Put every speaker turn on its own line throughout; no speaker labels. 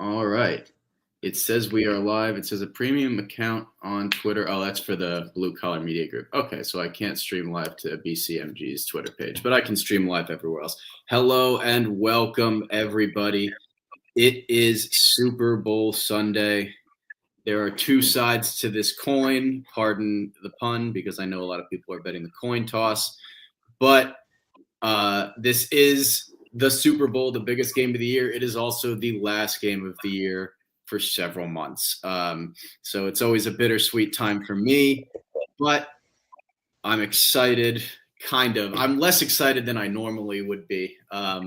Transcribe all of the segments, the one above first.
All right. It says we are live. It says a premium account on Twitter. Oh, that's for the Blue Collar Media Group. Okay, so I can't stream live to BCMG's Twitter page, but I can stream live everywhere else. Hello and welcome, everybody. It is Super Bowl Sunday. There are two sides to this coin. Pardon the pun, because I know a lot of people are betting the coin toss. But this is the Super Bowl, the biggest game of the year. It is also the last game of the year for several months. So it's always a bittersweet time for me, but I'm excited, kind of. I'm less excited than I normally would be,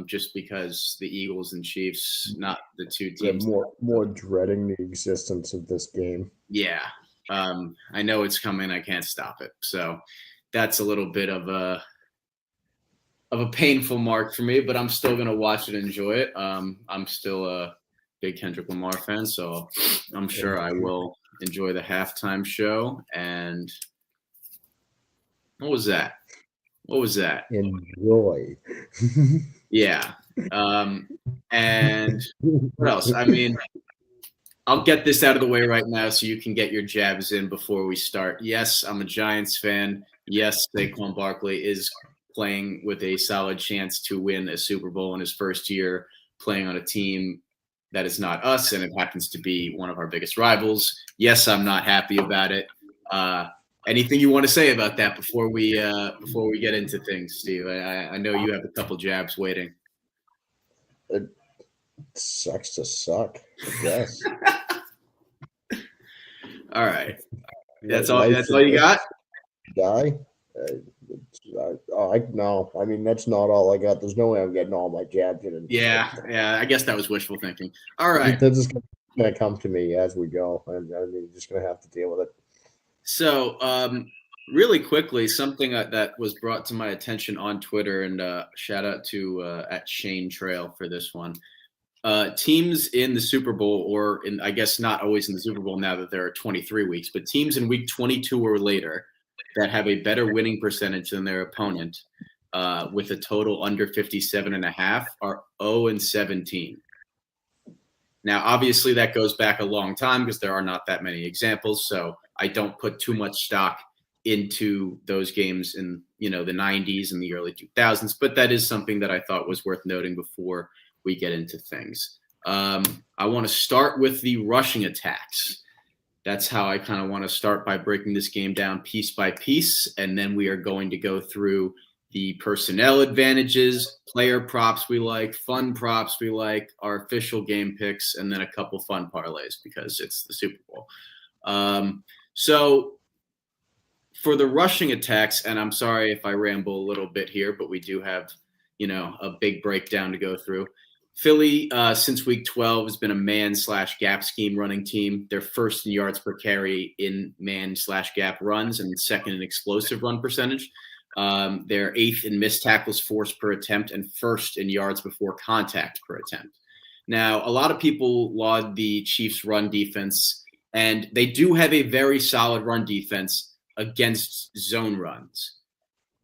just because the Eagles and Chiefs, not the two teams.
More dreading the existence of this game.
Yeah. I know it's coming. I can't stop it. So that's a little bit of a painful mark for me, but I'm still going to watch it and enjoy it. I'm still a big Kendrick Lamar fan, so I'm sure I will enjoy the halftime show. And what was that?
Enjoy.
Yeah. And what else? I mean, I'll get this out of the way right now so you can get your jabs in before we start. Yes, I'm a Giants fan. Yes, Saquon Barkley is playing with a solid chance to win a Super Bowl in his first year playing on a team that is not us, and it happens to be one of our biggest rivals. Yes, I'm not happy about it. Anything you want to say about that before we get into things, Steve? I know you have a couple jabs waiting.
It sucks to suck, I guess.
All right. That's all you got?
Die? No. I mean, that's not all I got. There's no way I'm getting all my jabs in.
Yeah. I guess that was wishful thinking. All right.
That's just going to come to me as we go. And I mean, just going to have to deal with it.
So, really quickly, something that was brought to my attention on Twitter, and shout out to at Shane Trail for this one. Teams in the Super Bowl, or I guess not always in the Super Bowl now that there are 23 weeks, but teams in week 22 or later that have a better winning percentage than their opponent with a total under 57.5 are 0-17. Now, obviously, that goes back a long time because there are not that many examples, so I don't put too much stock into those games in the 90s and the early 2000s, but that is something that I thought was worth noting before we get into things. I want to start with the rushing attacks. That's how I kind of want to start, by breaking this game down piece by piece, and then we are going to go through the personnel advantages, player props we like, fun props we like, our official game picks, and then a couple fun parlays because it's the Super Bowl. So for the rushing attacks, and I'm sorry if I ramble a little bit here, but we do have, a big breakdown to go through. Philly, since week 12, has been a man/gap scheme running team. They're first in yards per carry in man/gap runs and second in explosive run percentage. They're eighth in missed tackles forced per attempt and first in yards before contact per attempt. Now, a lot of people laud the Chiefs' run defense, and they do have a very solid run defense against zone runs.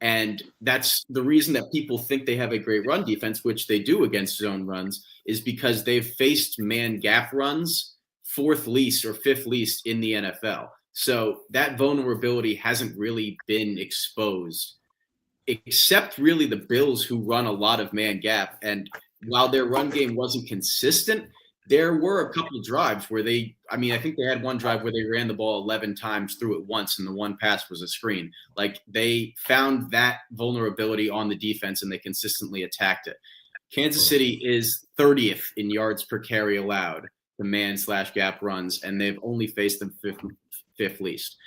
And that's the reason that people think they have a great run defense, which they do against zone runs, is because they've faced man gap runs fourth least or fifth least in the NFL. So that vulnerability hasn't really been exposed, except really the Bills, who run a lot of man gap. And while their run game wasn't consistent, there were a couple of drives where I think they had one drive where they ran the ball 11 times, threw it once, and the one pass was a screen. Like, they found that vulnerability on the defense and they consistently attacked it. Kansas City is 30th in yards per carry allowed to man/gap runs, and they've only faced them fifth least.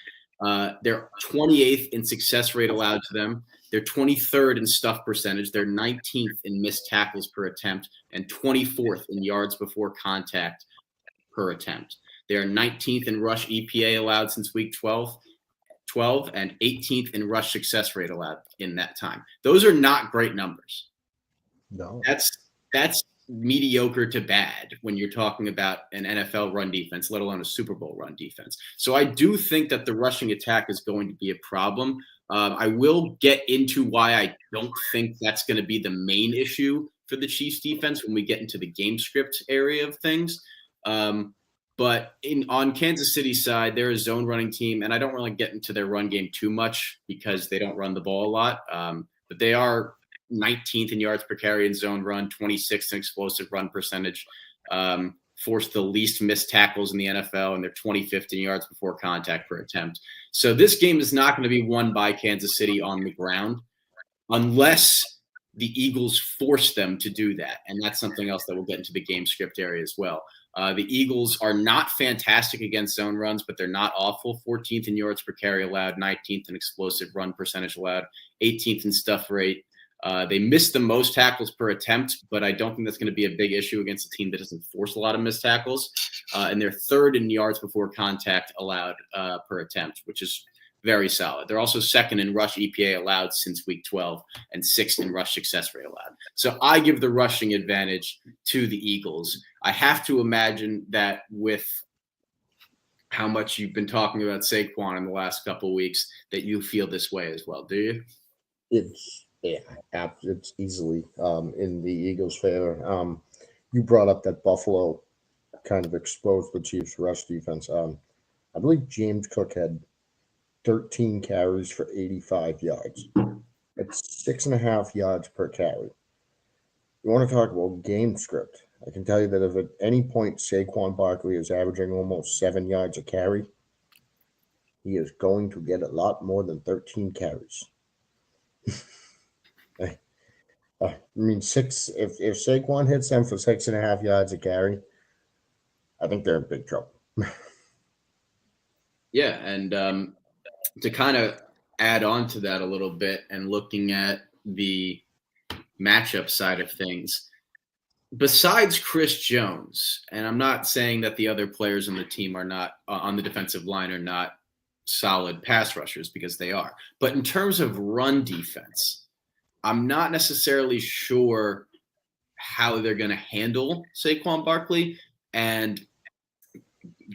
They're 28th in success rate allowed to them. They're 23rd in stuff percentage. They're 19th in missed tackles per attempt and 24th in yards before contact per attempt. They are 19th in rush EPA allowed since week 12 and 18th in rush success rate allowed in that time. Those are not great numbers.
No.
That's mediocre to bad when you're talking about an NFL run defense, let alone a Super Bowl run defense. So I do think that the rushing attack is going to be a problem. I will get into why I don't think that's going to be the main issue for the Chiefs defense when we get into the game script area of things. But on Kansas City's side, they're a zone running team, and I don't really get into their run game too much because they don't run the ball a lot. But they are 19th in yards per carry in zone run, 26th in explosive run percentage, forced the least missed tackles in the NFL, and they're 25th in yards before contact per attempt. So this game is not going to be won by Kansas City on the ground unless the Eagles force them to do that. And that's something else that we'll get into the game script area as well. The Eagles are not fantastic against zone runs, but they're not awful. 14th in yards per carry allowed, 19th in explosive run percentage allowed, 18th in stuff rate. They missed the most tackles per attempt, but I don't think that's going to be a big issue against a team that doesn't force a lot of missed tackles. And they're third in yards before contact allowed per attempt, which is very solid. They're also second in rush EPA allowed since week 12 and sixth in rush success rate allowed. So I give the rushing advantage to the Eagles. I have to imagine that with how much you've been talking about Saquon in the last couple of weeks, that you feel this way as well. Do you?
It's easily in the Eagles' favor. You brought up that Buffalo kind of exposed the Chiefs' rush defense. I believe James Cook had 13 carries for 85 yards. That's 6.5 yards per carry. You want to talk about game script? I can tell you that if at any point Saquon Barkley is averaging almost 7 yards a carry, he is going to get a lot more than 13 carries. I mean, If Saquon hits them for 6.5 yards a carry, I think they're in big trouble.
Yeah, and to kind of add on to that a little bit and looking at the matchup side of things, besides Chris Jones, and I'm not saying that the other players on the team are not on the defensive line are not solid pass rushers, because they are. But in terms of run defense, I'm not necessarily sure how they're going to handle Saquon Barkley, and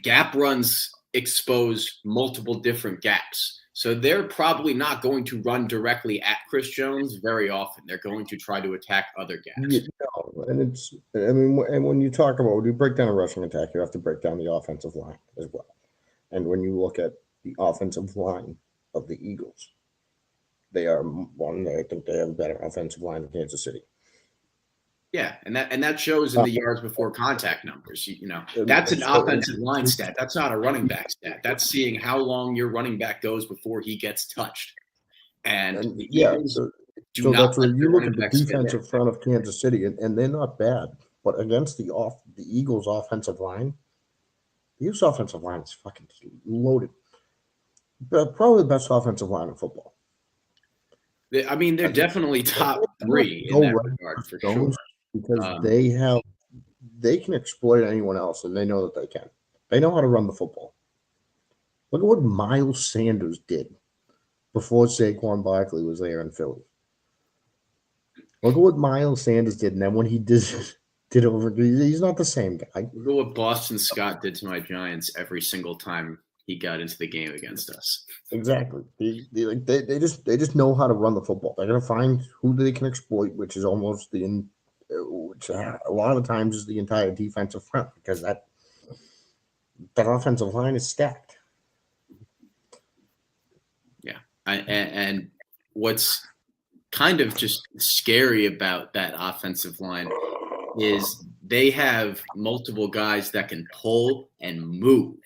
gap runs expose multiple different gaps. So they're probably not going to run directly at Chris Jones very often. They're going to try to attack other gaps.
And when you break down a rushing attack, you have to break down the offensive line as well. And when you look at the offensive line of the Eagles, I think they have a better offensive line than Kansas City.
Yeah, and that shows in the yards before contact numbers. That's an offensive line stat. That's not a running back stat. That's seeing how long your running back goes before he gets touched. And the Eagles
so that's where you look at the defensive front of Kansas City, and they're not bad. But against the Eagles' offensive line, the Eagles' offensive line is fucking loaded. But probably the best offensive line in football.
I mean, they're definitely top three in that regard for sure.
Because they can exploit anyone else, and they know that they can. They know how to run the football. Look at what Miles Sanders did before Saquon Barkley was there in Philly. Look at what Miles Sanders did, and then when he did over, he's not the same guy.
Look at what Boston Scott did to my Giants every single time he got into the game against us.
Exactly. They just know how to run the football. They're gonna find who they can exploit, which is almost which a lot of times is the entire defensive front, because that offensive line is stacked.
Yeah, and what's kind of just scary about that offensive line is they have multiple guys that can pull and move.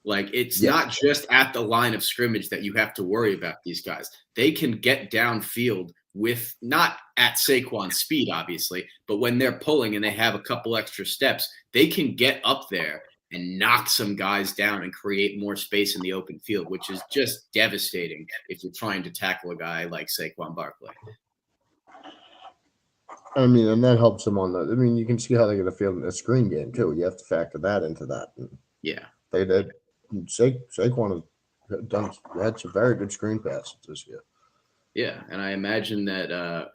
Like, it's not just at the line of scrimmage that you have to worry about these guys. They can get downfield with, not at Saquon's speed, obviously, but when they're pulling and they have a couple extra steps, they can get up there and knock some guys down and create more space in the open field, which is just devastating if you're trying to tackle a guy like Saquon Barkley.
I mean, and that helps them you can see how they're going to feel in the screen game, too. You have to factor that into that.
Yeah.
They did. Saquon had some very good screen passes this year.
Yeah, and I imagine that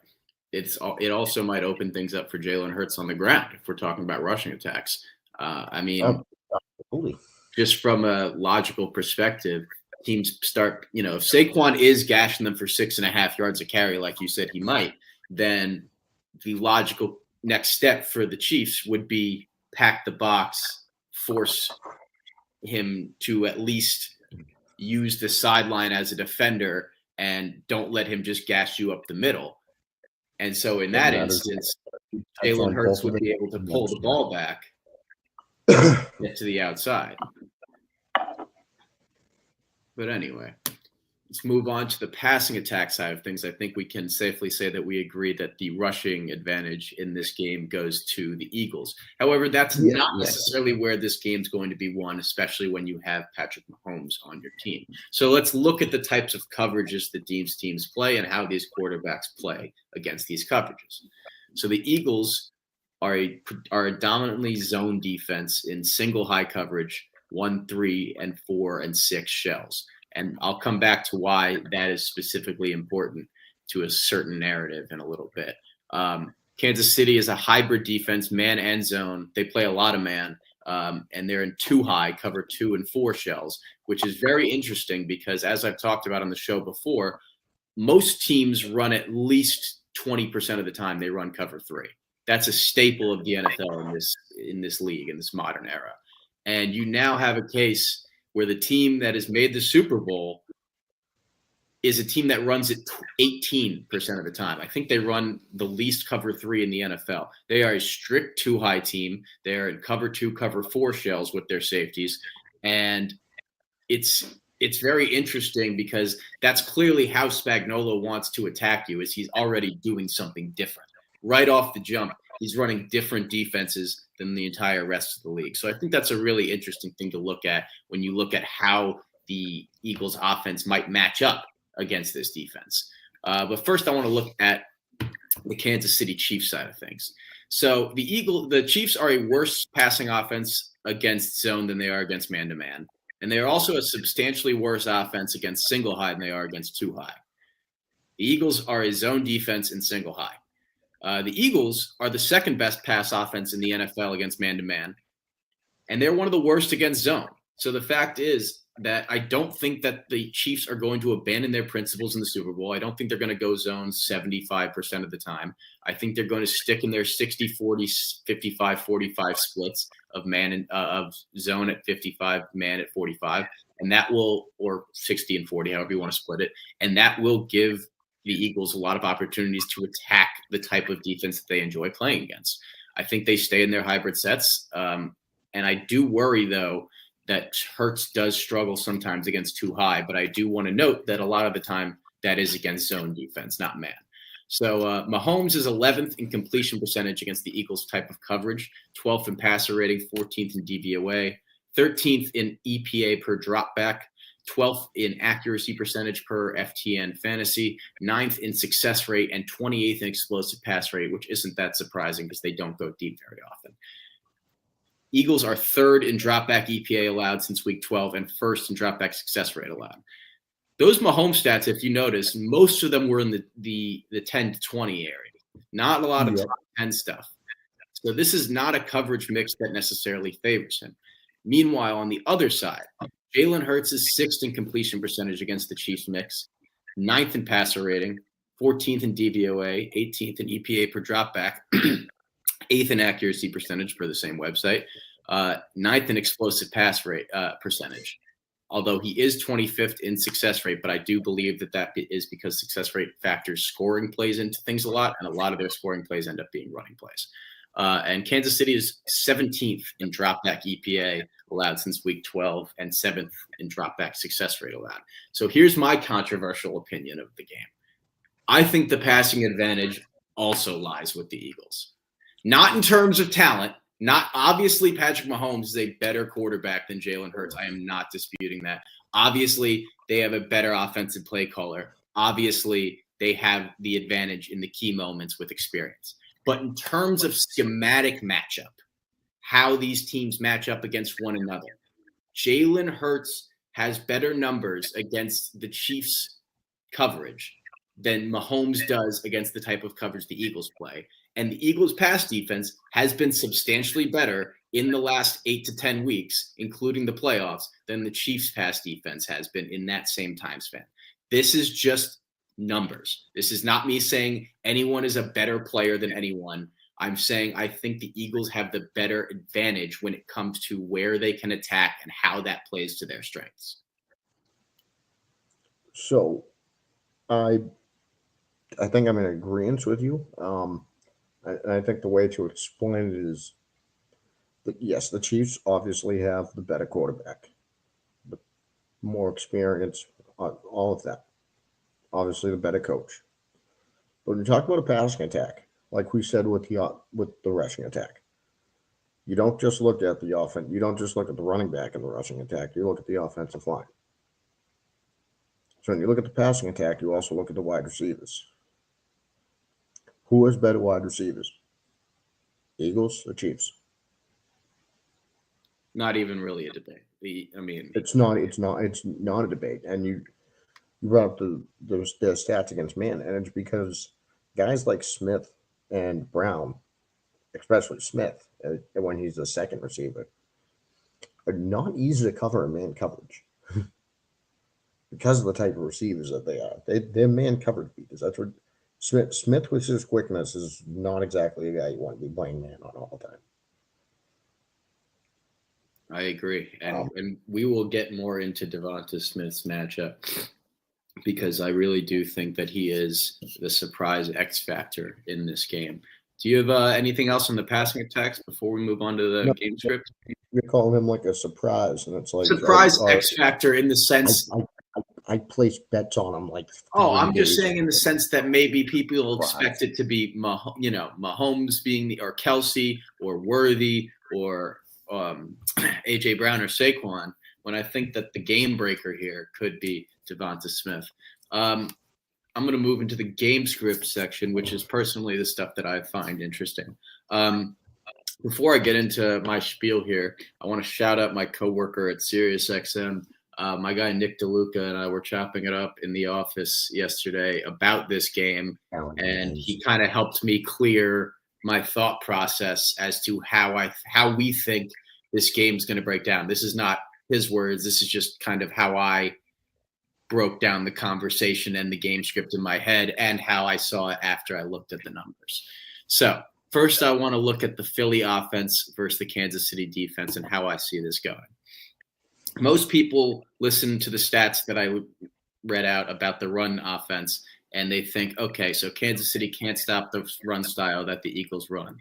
it also might open things up for Jalen Hurts on the ground if we're talking about rushing attacks.
Absolutely.
Just from a logical perspective, teams start, if Saquon is gashing them for 6.5 yards a carry, like you said he might, then the logical next step for the Chiefs would be pack the box force him to at least use the sideline as a defender and don't let him just gas you up the middle. And so in that instance, Jalen Hurts would be able to pull the ball back, get to the outside. But anyway, let's move on to the passing attack side of things. I think we can safely say that we agree that the rushing advantage in this game goes to the Eagles. However, that's not necessarily where this game's going to be won, especially when you have Patrick Mahomes on your team. So let's look at the types of coverages that these teams play and how these quarterbacks play against these coverages. So the Eagles are a dominantly zone defense in single high coverage, 1, 3, and 4, and 6 shells. And I'll come back to why that is specifically important to a certain narrative in a little bit. Kansas City is a hybrid defense, man and zone. They play a lot of man, and they're in 2 high, cover 2 and 4 shells, which is very interesting because, as I've talked about on the show before, most teams run at least 20% of the time they run cover 3. That's a staple of the NFL in this league, in this modern era. And you now have a case where the team that has made the Super Bowl is a team that runs it 18% of the time. I think they run the least cover 3 in the NFL. They are a strict 2 high team. They're in cover 2, cover 4 shells with their safeties. And it's very interesting because that's clearly how Spagnuolo wants to attack you, is he's already doing something different. Right off the jump, he's running different defenses than the entire rest of the league. So I think that's a really interesting thing to look at when you look at how the Eagles offense might match up against this defense. But first I want to look at the Kansas City Chiefs side of things. So the Chiefs are a worse passing offense against zone than they are against man-to-man. And they are also a substantially worse offense against single high than they are against 2 high. The Eagles are a zone defense in single high. The Eagles are the second best pass offense in the NFL against man-to-man, and they're one of the worst against zone. So the fact is that I don't think that the Chiefs are going to abandon their principles in the Super Bowl. I don't think they're going to go zone 75% of the time. I think they're going to stick in their 60-40, 55-45 splits of man and of zone at 55, man at 45, and that will, or 60 and 40, however you want to split it, and that will give the Eagles a lot of opportunities to attack the type of defense that they enjoy playing against. I think they stay in their hybrid sets. And I do worry, though, that Hurts does struggle sometimes against 2 high, but I do want to note that a lot of the time that is against zone defense, not man. So Mahomes is 11th in completion percentage against the Eagles type of coverage, 12th in passer rating, 14th in DVOA, 13th in EPA per dropback, 12th in accuracy percentage per FTN fantasy, 9th in success rate, and 28th in explosive pass rate, which isn't that surprising because they don't go deep very often. Eagles are 3rd in dropback EPA allowed since week 12 and 1st in dropback success rate allowed. Those Mahomes stats, if you notice, most of them were in the 10 to 20 area, not a lot of top 10 stuff. So this is not a coverage mix that necessarily favors him. Meanwhile, on the other side, Jalen Hurts is 6th in completion percentage against the Chiefs mix, 9th in passer rating, 14th in DVOA, 18th in EPA per dropback, 8th in accuracy percentage per the same website, 9th in explosive pass rate percentage. Although he is 25th in success rate, but I do believe that is because success rate factors scoring plays into things a lot, and a lot of their scoring plays end up being running plays. And Kansas City is 17th in dropback EPA allowed since week 12 and 7th in dropback success rate allowed. So here's my controversial opinion of the game. I think the passing advantage also lies with the Eagles. Not in terms of talent. Not obviously Patrick Mahomes is a better quarterback than Jalen Hurts. I am not disputing that. Obviously, they have a better offensive play caller. Obviously, they have the advantage in the key moments with experience. But in terms of schematic matchup, how these teams match up against one another, Jalen Hurts has better numbers against the Chiefs' coverage than Mahomes does against the type of coverage the Eagles play. And the Eagles' pass defense has been substantially better in the last 8 to 10 weeks, including the playoffs, than the Chiefs' pass defense has been in that same time span. This is just numbers. This is not me saying anyone is a better player than anyone. I'm saying I think the Eagles have the better advantage when it comes to where they can attack and how that plays to their strengths.
So I think I'm in agreement with you. I think the way to explain it is that yes, the Chiefs obviously have the better quarterback, the more experience, all of that. Obviously, the better coach. But when you talk about a passing attack, like we said with the rushing attack, you don't just look at the offense. You don't just look at the running back in the rushing attack. You look at the offensive line. So when you look at the passing attack, you also look at the wide receivers. Who has better wide receivers? Eagles or Chiefs?
Not even really a debate.
It's not. It's not. It's not a debate. And you brought up the stats against man, and it's because guys like Smith and Brown, especially Smith, when he's the second receiver, are not easy to cover in man coverage because of the type of receivers that they are. They're man coverage beaters. That's what Smith with his quickness is not exactly a guy you want to be playing man on all the time.
I agree. And we will get more into Devonta Smith's matchup because I really do think that he is the surprise X factor in this game. Do you have anything else on the passing attacks before we move on to the game script?
You call him like a surprise, and it's like
surprise X factor in the sense.
I place bets on him like.
I'm just saying in the sense that maybe people expect it to be, Mahomes being or Kelsey or Worthy or AJ Brown or Saquon. When I think that the game breaker here could be Devonta Smith. I'm going to move into the game script section, which is personally the stuff that I find interesting. Before I get into my spiel here, I want to shout out my coworker at SiriusXM. My guy Nick DeLuca and I were chopping it up in the office yesterday about this game, and he kind of helped me clear my thought process as to how we think this game's going to break down. This is not his words. This is just kind of how I broke down the conversation and the game script in my head and how I saw it after I looked at the numbers. So first, I want to look at the Philly offense versus the Kansas City defense and how I see this going. Most people listen to the stats that I read out about the run offense, and they think, okay, so Kansas City can't stop the run style that the Eagles run.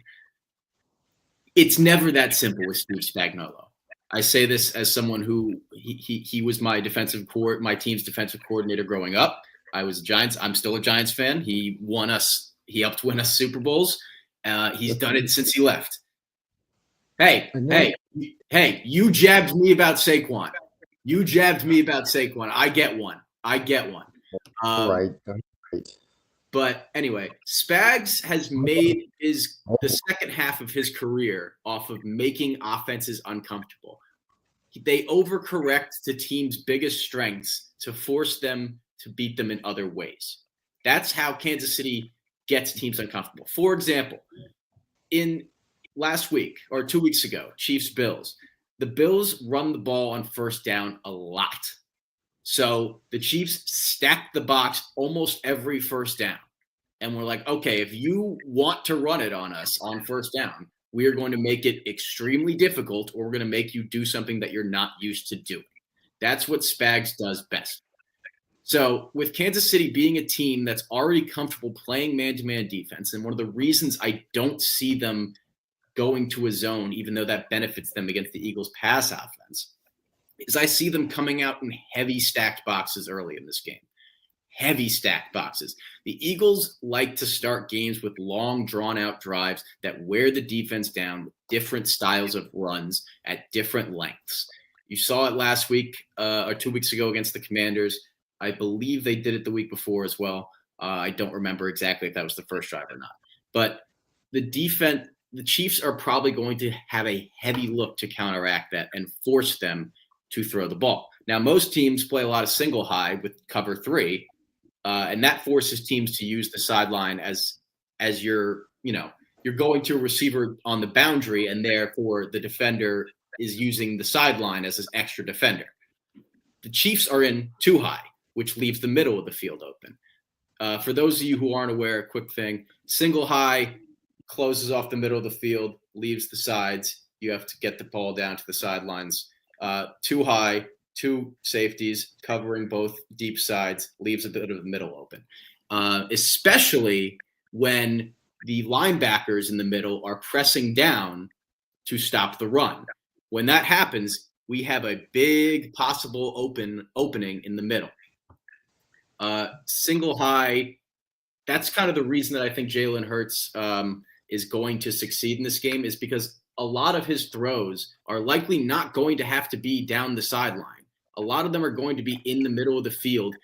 It's never that simple with Steve Spagnuolo. I say this as someone who he was my team's defensive coordinator growing up. I'm still a Giants fan. He helped win us Super Bowls. He's done it since he left. Hey, you jabbed me about Saquon. I get one.
Right.
But anyway, Spags has made the second half of his career off of making offenses uncomfortable. They overcorrect to teams' biggest strengths to force them to beat them in other ways. That's how Kansas City gets teams uncomfortable. For example, in last week or 2 weeks ago, Chiefs-Bills, the Bills run the ball on first down a lot. So the Chiefs stacked the box almost every first down. And we're like, okay, if you want to run it on us on first down, we are going to make it extremely difficult, or we're going to make you do something that you're not used to doing. That's what Spags does best. So with Kansas City being a team that's already comfortable playing man-to-man defense, and one of the reasons I don't see them going to a zone, even though that benefits them against the Eagles' pass offense, is I see them coming out in heavy stacked boxes early in this game. Heavy stacked boxes. The Eagles like to start games with long, drawn-out drives that wear the defense down with different styles of runs at different lengths. You saw it last week or 2 weeks ago against the Commanders. I believe they did it the week before as well. I don't remember exactly if that was the first drive or not. But the Chiefs are probably going to have a heavy look to counteract that and force them to throw the ball. Now, most teams play a lot of single high with cover 3. And that forces teams to use the sideline as you're going to a receiver on the boundary, and therefore the defender is using the sideline as an extra defender. The Chiefs are in too high, which leaves the middle of the field open. For those of you who aren't aware, a quick thing, single high, closes off the middle of the field, leaves the sides. You have to get the ball down to the sidelines. Too high, two safeties covering both deep sides, leaves a bit of the middle open. Especially when the linebackers in the middle are pressing down to stop the run. When that happens, we have a big possible opening in the middle. Single high, that's kind of the reason that I think Jalen Hurts is going to succeed in this game, is because a lot of his throws are likely not going to have to be down the sideline. A lot of them are going to be in the middle of the field,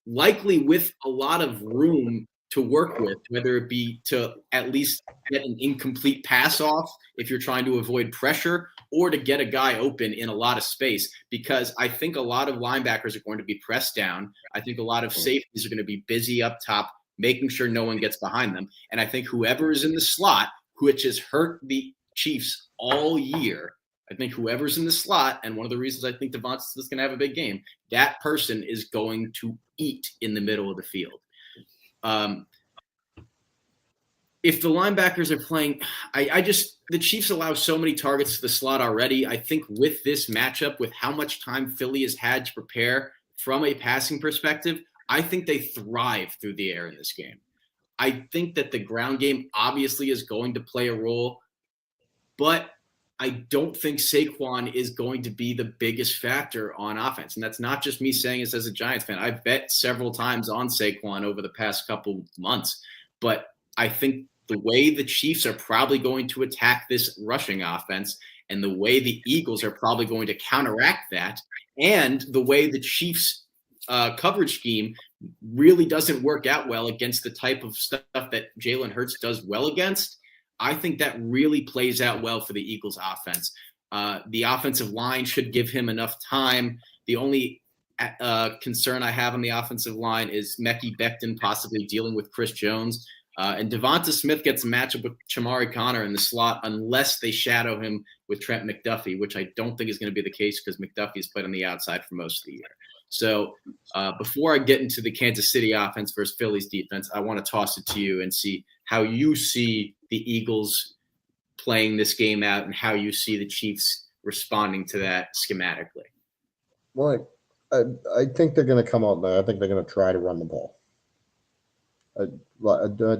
likely with a lot of room to work with, whether it be to at least get an incomplete pass off if you're trying to avoid pressure, or to get a guy open in a lot of space, because I think a lot of linebackers are going to be pressed down. I think a lot of safeties are going to be busy up top, making sure no one gets behind them. And I think whoever is in the slot, which has hurt the Chiefs all year, I think whoever's in the slot, and one of the reasons I think Devonta Smith's going to have a big game, that person is going to eat in the middle of the field. If the linebackers are playing, the Chiefs allow so many targets to the slot already. I think with this matchup, with how much time Philly has had to prepare from a passing perspective, I think they thrive through the air in this game. I think that the ground game obviously is going to play a role, but I don't think Saquon is going to be the biggest factor on offense. And that's not just me saying this as a Giants fan. I've bet several times on Saquon over the past couple months, but I think the way the Chiefs are probably going to attack this rushing offense, and the way the Eagles are probably going to counteract that, and the way the Chiefs coverage scheme really doesn't work out well against the type of stuff that Jalen Hurts does well against, I think that really plays out well for the Eagles offense. The offensive line should give him enough time. The only concern I have on the offensive line is Mekhi Becton possibly dealing with Chris Jones. And Devonta Smith gets a matchup with Chamari Connor in the slot unless they shadow him with Trent McDuffie, which I don't think is going to be the case because McDuffie has played on the outside for most of the year. So before I get into the Kansas City offense versus Philly's defense, I want to toss it to you and see how you see the Eagles playing this game out and how you see the Chiefs responding to that schematically.
Well, I think they're going to come out there. I think they're going to try to run the ball. I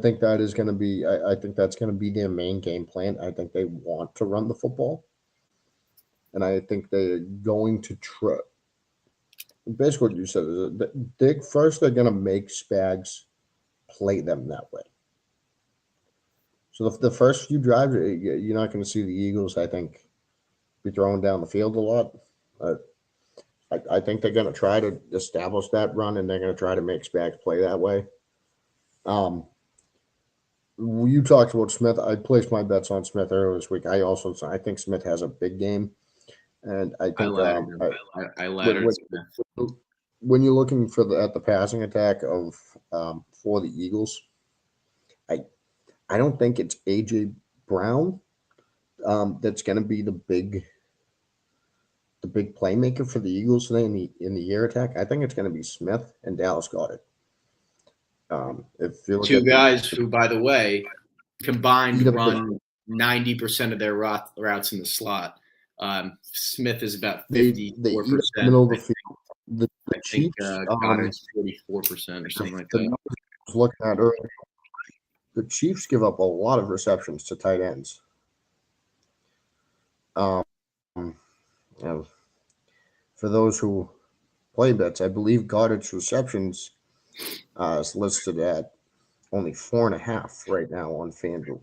think that is going to be. I think that's going to be their main game plan. I think they want to run the football, and I think they're going to try. Basically, what you said is that they're going to make Spags play them that way. So the first few drives, you're not going to see the Eagles, I think, be throwing down the field a lot. I think they're going to try to establish that run, and they're going to try to make Spags play that way. You talked about Smith. I placed my bets on Smith earlier this week. I think Smith has a big game, and I think
I laddered Smith.
When you're looking at the passing attack of for the Eagles, I don't think it's AJ Brown that's going to be the big playmaker for the Eagles today in the air attack. I think it's going to be Smith and Dallas Goedert.
Two guys who, by the way, combined run 90% of their routes in the slot. Smith is about 54%.
Middle of the field.
I think Goddard's 44% or something like that.
I was looking at earlier. The Chiefs give up a lot of receptions to tight ends. For those who play bets, I believe Goddard's receptions is listed at only 4.5 right now on FanDuel.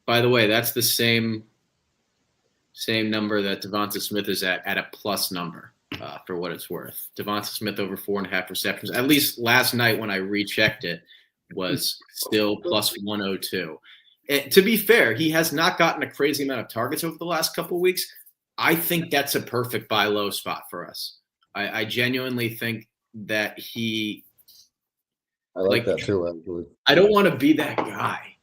By the way, that's the same number that Devonta Smith is at a plus number for what it's worth. Devonta Smith over 4.5 receptions, at least last night when I rechecked it, was still plus 102. To be fair, he has not gotten a crazy amount of targets over the last couple of weeks. I think that's a perfect buy low spot for us. I genuinely think that I like that too, actually. I don't want to be that guy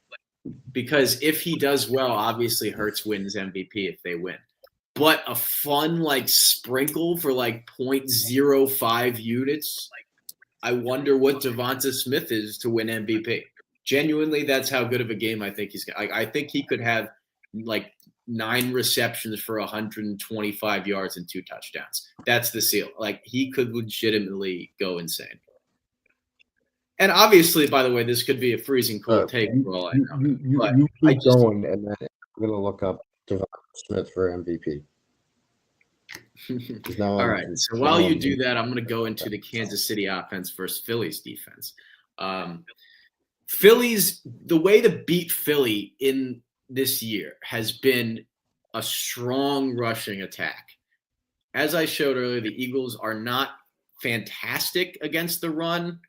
because if he does well, obviously Hurts wins MVP if they win. But a fun sprinkle for 0.05 units, I wonder what Devonta Smith is to win MVP. Genuinely, that's how good of a game I think he's got. I think he could have like 9 receptions for 125 yards and 2 touchdowns. That's the seal. Like, he could legitimately go insane. And obviously, by the way, this could be a freezing cold take for all I know.
You keep going, and then I'm going to look up Devon Smith for MVP.
All right. So while you do that, I'm going to go into the Kansas City offense versus Philly's defense. Philly's the way to beat Philly in this year has been a strong rushing attack. As I showed earlier, the Eagles are not fantastic against the run.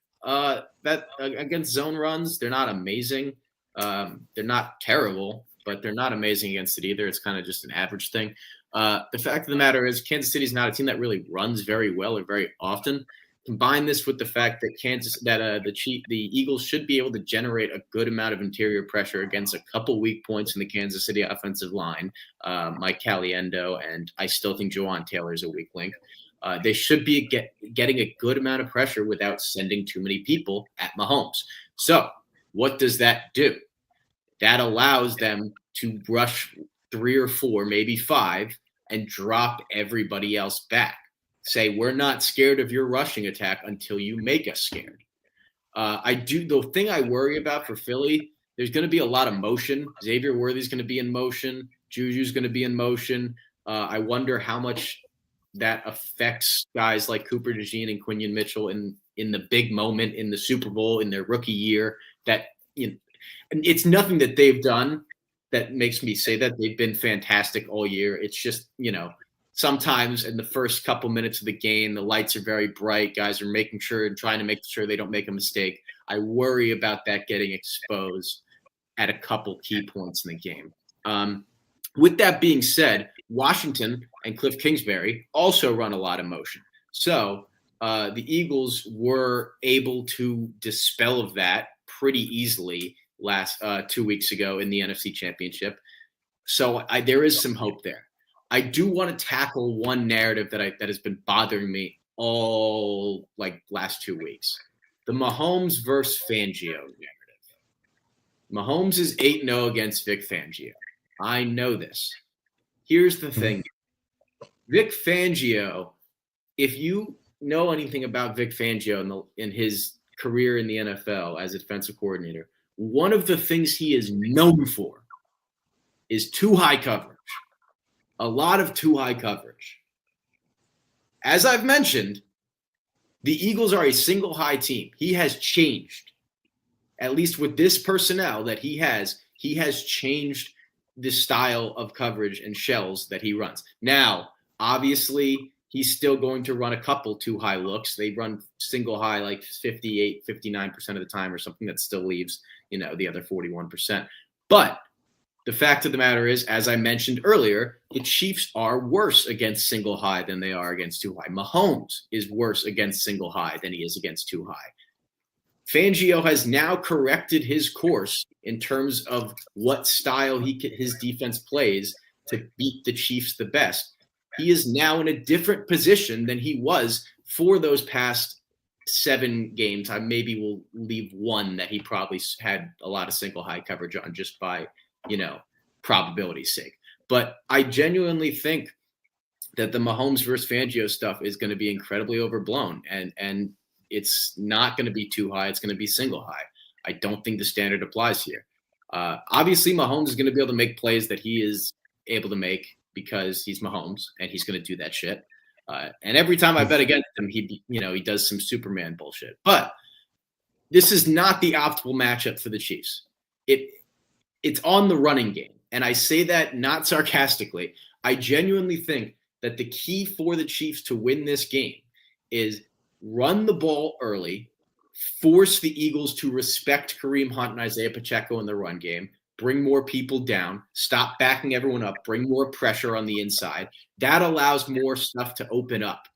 Against zone runs, they're not amazing. They're not terrible, but they're not amazing against it either. It's kind of just an average thing. The fact of the matter is Kansas City is not a team that really runs very well or very often. Combine this with the fact that the Eagles should be able to generate a good amount of interior pressure against a couple weak points in the Kansas City offensive line, Mike Caliendo, and I still think Jawan Taylor is a weak link. They should be getting a good amount of pressure without sending too many people at Mahomes. So what does that do? That allows them to rush 3 or 4, maybe 5, and drop everybody else back. Say, we're not scared of your rushing attack until you make us scared. The thing I worry about for Philly, there's going to be a lot of motion. Xavier Worthy's going to be in motion. Juju's going to be in motion. I wonder how much that affects guys like Cooper DeJean and Quinion Mitchell in the big moment in the Super Bowl in their rookie year. That, it's nothing that they've done that makes me say that they've been fantastic all year. It's just, sometimes in the first couple minutes of the game, the lights are very bright. Guys are trying to make sure they don't make a mistake. I worry about that getting exposed at a couple key points in the game. With that being said, Washington and Cliff Kingsbury also run a lot of motion. So the Eagles were able to dispel of that pretty easily last 2 weeks ago in the NFC Championship. So there is some hope there. I do want to tackle one narrative that has been bothering me all last 2 weeks. The Mahomes versus Fangio narrative. Mahomes is 8-0 against Vic Fangio. I know this. Here's the thing. Vic Fangio, if you know anything about Vic Fangio in his career in the NFL as a defensive coordinator, one of the things he is known for is too high coverage. A lot of too high coverage. As I've mentioned, the Eagles are a single high team. He has changed, at least with this personnel that he has changed the style of coverage and shells that he runs. Now, obviously, he's still going to run a couple too high looks. They run single high 58, 59% of the time or something that still leaves, the other 41%. But the fact of the matter is, as I mentioned earlier, the Chiefs are worse against single high than they are against too high. Mahomes is worse against single high than he is against too high. Fangio has now corrected his course in terms of what style his defense plays to beat the Chiefs the best. He is now in a different position than he was for those past 7 games. I maybe will leave one that he probably had a lot of single high coverage on just by probability's sake. But I genuinely think that the Mahomes versus Fangio stuff is going to be incredibly overblown, and it's not going to be too high. It's going to be single high. I don't think the standard applies here. Obviously, Mahomes is going to be able to make plays that he is able to make because he's Mahomes, and he's going to do that shit. And every time I bet against him, he does some Superman bullshit. But this is not the optimal matchup for the Chiefs. It's on the running game. And I say that not sarcastically. I genuinely think that the key for the Chiefs to win this game is run the ball early, force the Eagles to respect Kareem Hunt and Isaiah Pacheco in the run game, bring more people down, stop backing everyone up, bring more pressure on the inside. That allows more stuff to open up.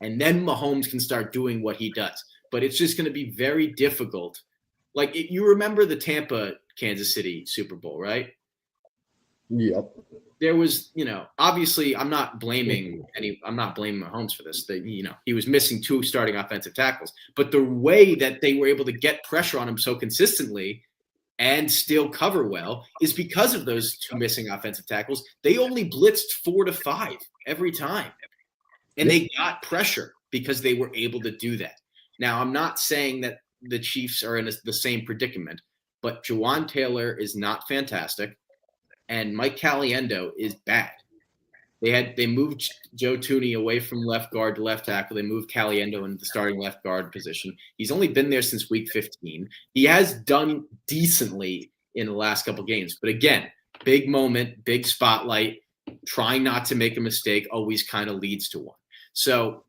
And then Mahomes can start doing what he does. But it's just going to be very difficult. You remember the Tampa Kansas City Super Bowl, right?
Yep.
There was, obviously I'm not blaming Mahomes for this. He was missing 2 starting offensive tackles, but the way that they were able to get pressure on him so consistently and still cover well is because of those 2 missing offensive tackles. They only blitzed 4 to 5 every time, and they got pressure because they were able to do that. Now, I'm not saying that the Chiefs are in the same predicament, but Jawan Taylor is not fantastic, and Mike Caliendo is bad. They moved Joe Tooney away from left guard to left tackle. They moved Caliendo into the starting left guard position. He's only been there since week 15. He has done decently in the last couple games, but again, big moment, big spotlight. Trying not to make a mistake always kind of leads to one. So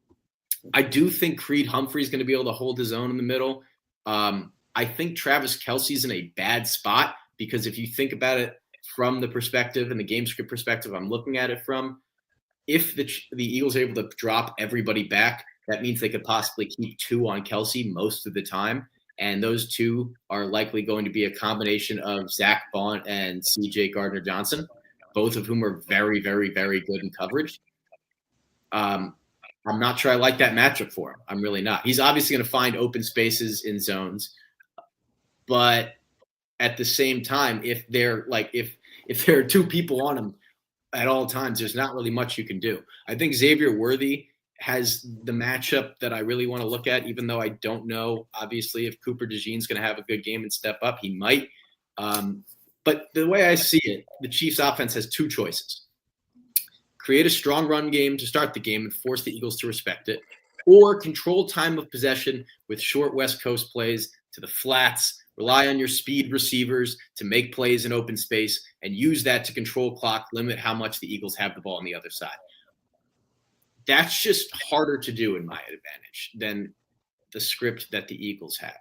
I do think Creed Humphrey is going to be able to hold his own in the middle. I think Travis Kelce's in a bad spot because if you think about it from the perspective and the game script perspective I'm looking at it from, if the Eagles are able to drop everybody back, that means they could possibly keep 2 on Kelce most of the time. And those 2 are likely going to be a combination of Zach Bond and C.J. Gardner-Johnson, both of whom are very, very, very good in coverage. I'm not sure I like that matchup for him. I'm really not. He's obviously going to find open spaces in zones, but at the same time, if there are 2 people on him at all times, there's not really much you can do. I think Xavier Worthy has the matchup that I really want to look at, even though I don't know, obviously, if Cooper DeJean's going to have a good game and step up. He might. But the way I see it, the Chiefs offense has 2 choices. Create a strong run game to start the game and force the Eagles to respect it, or control time of possession with short West Coast plays to the flats, rely on your speed receivers to make plays in open space, and use that to control clock, limit how much the Eagles have the ball on the other side. That's just harder to do in my advantage than the script that the Eagles have.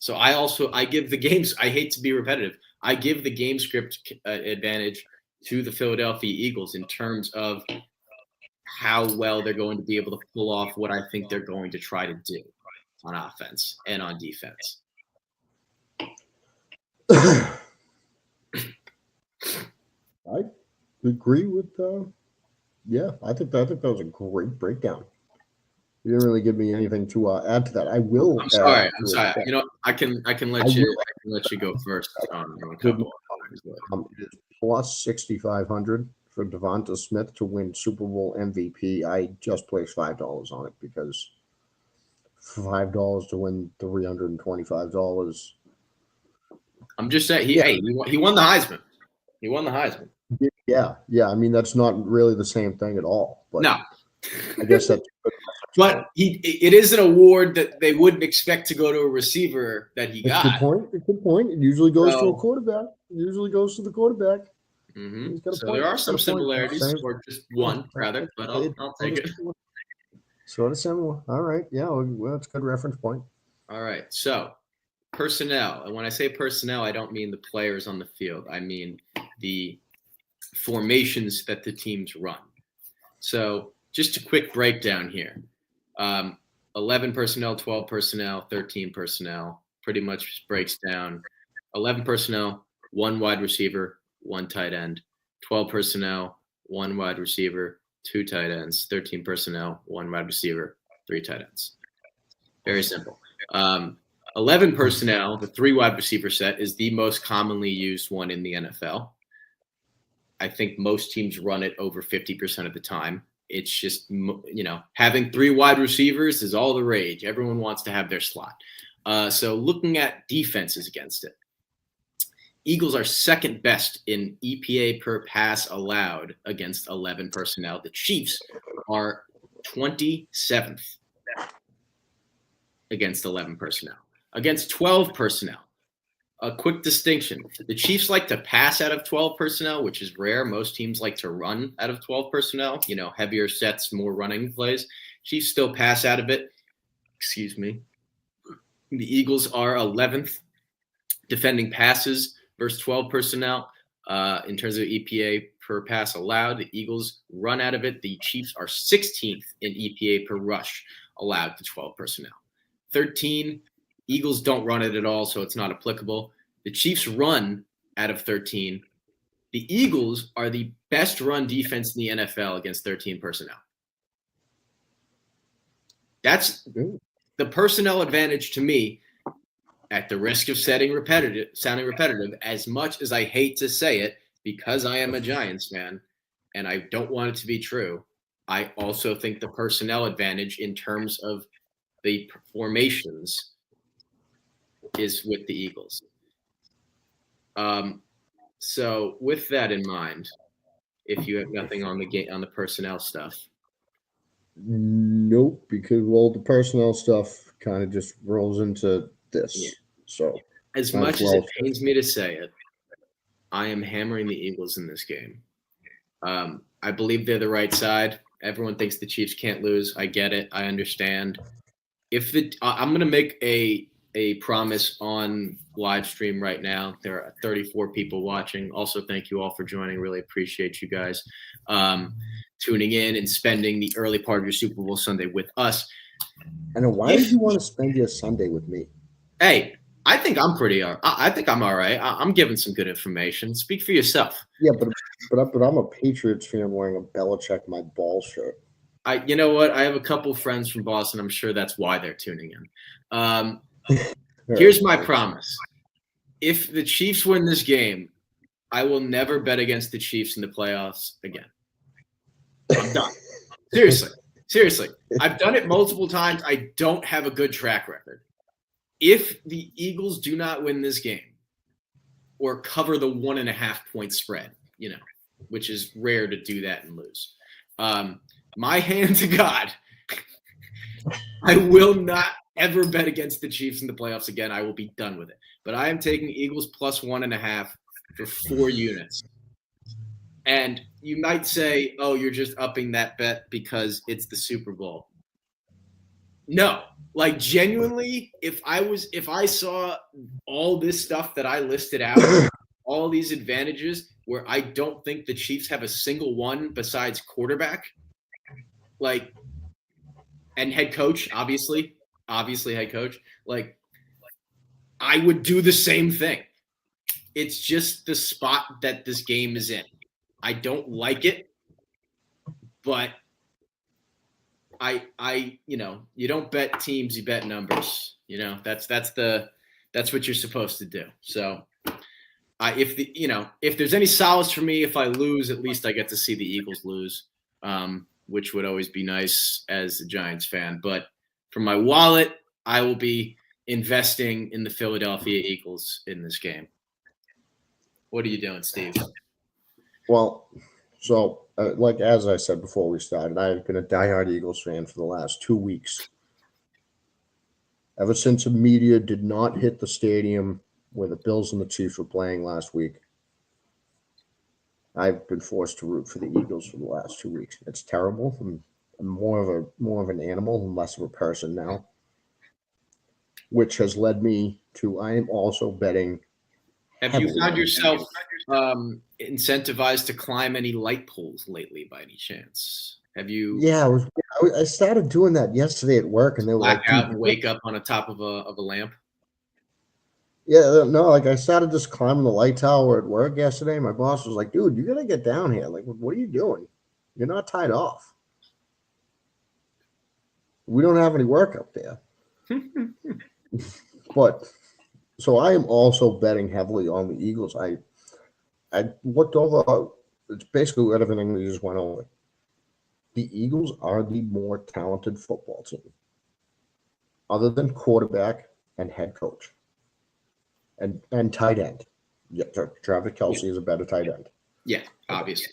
So I give the games, I hate to be repetitive, I give the game script advantage to the Philadelphia Eagles in terms of how well they're going to be able to pull off what I think they're going to try to do on offense and on defense.
I agree with I think that was a great breakdown. You didn't really give me anything to add to that. I will.
I'm sorry. I can let you go first on a couple.
It is plus 6,500 for Devonta Smith to win Super Bowl MVP. I just placed $5 on it because $5 to win $325.
I'm just saying he won the Heisman. He won the Heisman.
Yeah. I mean, that's not really the same thing at all. But
no,
I guess that's.
But it is an award that they wouldn't expect to go to a receiver that he got.
Good point. It usually goes to a quarterback. It usually goes to the quarterback.
Mm-hmm. So there are some similarities, or just one, rather, but I'll take it.
Sort of similar. All right. Yeah, well, that's a good reference point.
All right. So personnel. And when I say personnel, I don't mean the players on the field. I mean the formations that the teams run. So just a quick breakdown here. 11 personnel, 12 personnel, 13 personnel, pretty much breaks down. 11 personnel, 1 wide receiver, 1 tight end. 12 personnel, 1 wide receiver, 2 tight ends. 13 personnel, 1 wide receiver, 3 tight ends. Very simple. 11 personnel, the 3 wide receiver set, is the most commonly used one in the NFL. I think most teams run it over 50% of the time. It's just, having 3 wide receivers is all the rage. Everyone wants to have their slot. So looking at defenses against it, Eagles are second best in EPA per pass allowed against 11 personnel. The Chiefs are 27th against 11 personnel. Against 12 personnel, a quick distinction. The Chiefs like to pass out of 12 personnel, which is rare. Most teams like to run out of 12 personnel, heavier sets, more running plays. Chiefs still pass out of it. Excuse me. The Eagles are 11th defending passes versus 12 personnel in terms of EPA per pass allowed. The Eagles run out of it. The Chiefs are 16th in EPA per rush allowed to 12 personnel. 13, Eagles don't run it at all, so it's not applicable. The Chiefs run out of 13. The Eagles are the best run defense in the NFL against 13 personnel. That's the personnel advantage to me, at the risk of sounding repetitive, as much as I hate to say it, because I am a Giants fan and I don't want it to be true. I also think the personnel advantage in terms of the formations is with the Eagles. So with that in mind, if you have nothing on the personnel stuff.
Nope, because the personnel stuff kind of just rolls into this. Yeah. So
as much as it pains me to say it, I am hammering the Eagles in this game. I believe they're the right side. Everyone thinks the Chiefs can't lose. I get it. I understand. I'm going to make a promise on live stream right now. There are 34 people watching. Also, thank you all for joining. Really appreciate you guys tuning in and spending the early part of your Super Bowl Sunday with us.
I know. Why did you want to spend your Sunday with me?
Hey, I think I'm I think I'm all right. I'm giving some good information. Speak for yourself.
Yeah, but I'm a Patriots fan wearing a Belichick my ball shirt.
You know what? I have a couple friends from Boston. I'm sure that's why they're tuning in. Here's my promise. If the Chiefs win this game, I will never bet against the Chiefs in the playoffs again. I'm done. Seriously. I've done it multiple times. I don't have a good track record. If the Eagles do not win this game or cover the 1.5 point spread, which is rare to do that and lose, my hand to God, I will not ever bet against the Chiefs in the playoffs again. I will be done with it. But I am taking Eagles plus 1.5 for 4 units. And you might say, oh, you're just upping that bet because it's the Super Bowl. No, like genuinely, if I saw all this stuff that I listed out, all these advantages where I don't think the Chiefs have a single one besides quarterback, and head coach, obviously head coach, I would do the same thing. It's just the spot that this game is in. I don't like it, but you don't bet teams, you bet numbers. That's what you're supposed to do. So if there's any solace for me, if I lose, at least I get to see the Eagles lose, which would always be nice as a Giants fan. But for my wallet, I will be investing in the Philadelphia Eagles in this game. What are you doing, Steve?
Well, so as I said before we started, I've been a diehard Eagles fan for the last 2 weeks. Ever since the media did not hit the stadium where the Bills and the Chiefs were playing last week, I've been forced to root for the Eagles for the last 2 weeks. It's terrible. I'm more of an animal and less of a person now, which has led me to I am also betting.
Have you found yourself incentivized to climb any light poles lately by any chance? Have you?
Yeah, I started doing that yesterday at work, and they were
black out and wake up on the top of a lamp.
Yeah, no, I started just climbing the light tower at work yesterday. My boss was like, "Dude, you gotta get down here. Like, what are you doing? You're not tied off. We don't have any work up there." But so I am also betting heavily on the Eagles. I looked over. It's basically everything we just went over. The Eagles are the more talented football team, other than quarterback and head coach, and tight end. Yeah, Travis Kelce is a better tight end.
Yeah, obviously.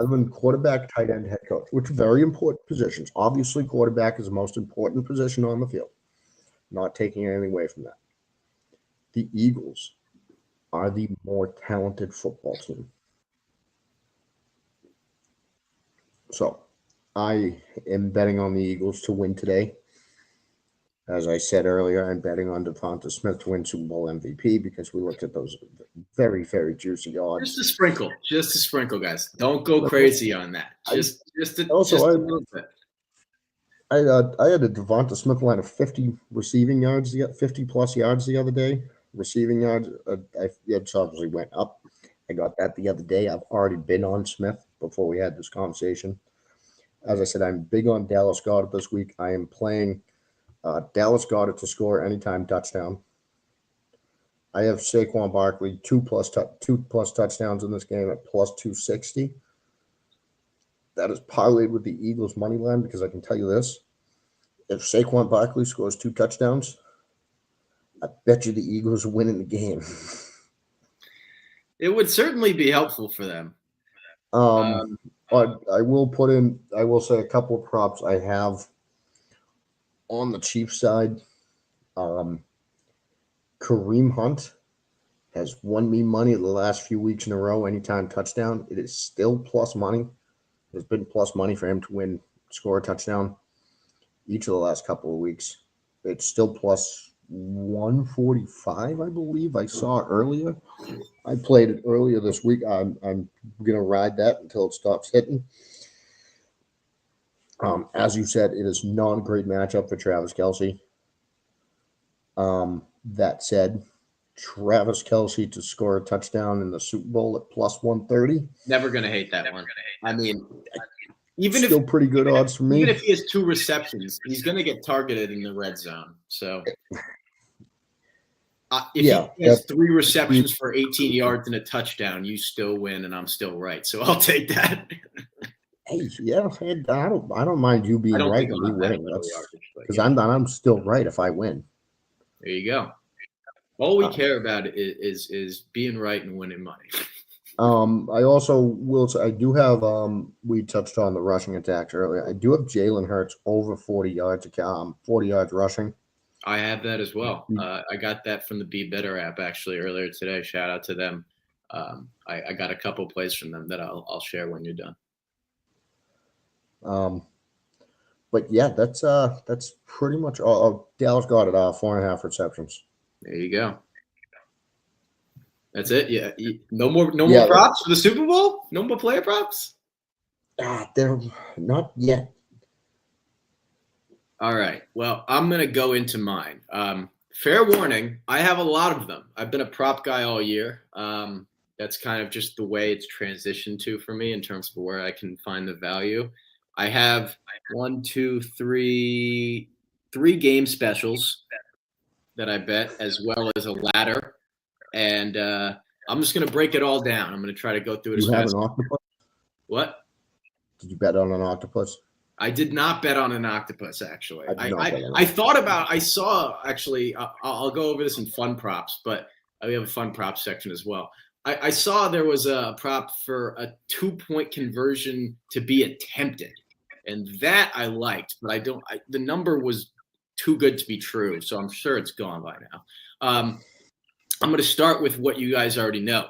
Other than quarterback, tight end, head coach, which are very important positions. Obviously, quarterback is the most important position on the field. Not taking anything away from that. The Eagles are the more talented football team. So I am betting on the Eagles to win today. As I said earlier, I'm betting on Devonta Smith to win Super Bowl MVP because we looked at those very, very juicy odds.
Just a sprinkle, guys. Don't go crazy on that. Just a little bit.
I had a Devonta Smith line of 50 receiving yards, 50 plus yards the other day. Receiving yards, it obviously went up. I got that the other day. I've already been on Smith before we had this conversation. As I said, I'm big on Dallas Goedert this week. I am playing Dallas Goedert to score anytime touchdown. I have Saquon Barkley two plus touchdowns in this game at plus 260. That is parlayed with the Eagles money line because I can tell you this: if Saquon Barkley scores 2 touchdowns, I bet you the Eagles are winning the game.
It would certainly be helpful for them.
But I will say a couple of props I have on the Chiefs side. Kareem Hunt has won me money the last few weeks in a row. Anytime touchdown, it is still plus money. There's been plus money for him to score a touchdown each of the last couple of weeks. It's still plus 145, I believe. I saw earlier. I played it earlier this week. I'm gonna ride that until it stops hitting. As you said, it is not a great matchup for Travis Kelce. That said, Travis Kelce to score a touchdown in the Super Bowl at plus 130.
Never going to hate that one. I mean,
still pretty good odds for me.
Even if he has 2 receptions, he's going to get targeted in the red zone. So if he has 3 receptions for 18 yards and a touchdown, you still win, and I'm still right. So I'll take that.
Hey, yeah, I don't mind you being right and me winning. Because I'm still right if I win.
There you go. All we care about is being right and winning money.
I also will say I do have we touched on the rushing attacks earlier. I do have Jalen Hurts over 40 yards rushing.
I have that as well. I got that from the Be Better app actually earlier today. Shout out to them. I got a couple plays from them that I'll share when you're done.
But yeah, that's pretty much all. Dallas got it 4.5 receptions.
There you go. That's it. Yeah. No more props for the Super Bowl? No more player props?
They're not yet.
All right. Well, I'm going to go into mine. Fair warning, I have a lot of them. I've been a prop guy all year. That's kind of just the way it's transitioned to for me in terms of where I can find the value. I have 3 game specials that I bet, as well as a ladder. And I'm just going to break it all down. I'm going to try to go through it as fast.
You have an octopus?
What?
Did you bet on an octopus?
I did not bet on an octopus, actually. I thought about – I saw – actually, I'll go over this in fun props, but we have a fun props section as well. I saw there was a prop for a 2-point conversion to be attempted, and that I liked, but the number was too good to be true, so I'm sure it's gone by now. I'm going to start with what you guys already know.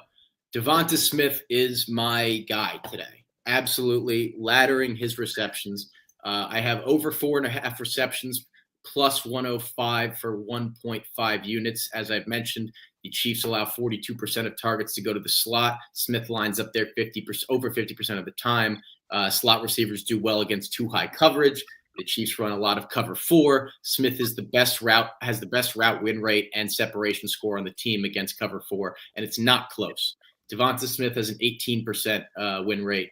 Devonta Smith is my guy today. Absolutely laddering his receptions. I have over 4.5 receptions plus 105 for 1.5 units. As I've mentioned, the Chiefs allow 42% of targets to go to the slot. Smith lines up there over 50% of the time. Slot receivers do well against too high coverage. The Chiefs run a lot of cover 4. Smith has the best route win rate and separation score on the team against cover 4, and it's not close. Devonta Smith has an 18% win rate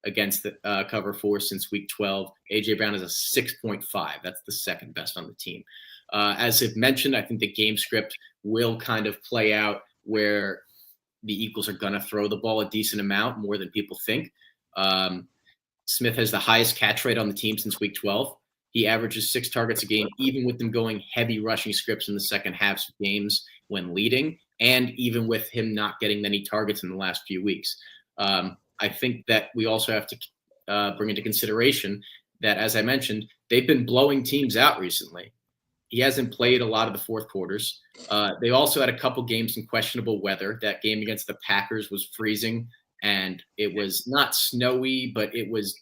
against the cover 4 since week 12. A.J. Brown is a 6.5. That's the second best on the team. As I've mentioned, I think the game script will kind of play out where the Eagles are going to throw the ball a decent amount, more than people think. Smith has the highest catch rate on the team since week 12. He averages 6 targets a game, even with them going heavy rushing scripts in the second halves of games when leading, and even with him not getting many targets in the last few weeks. I think that we also have to bring into consideration that, as I mentioned, they've been blowing teams out recently. He hasn't played a lot of the fourth quarters. They also had a couple games in questionable weather. That game against the Packers was freezing, and it was not snowy, but it was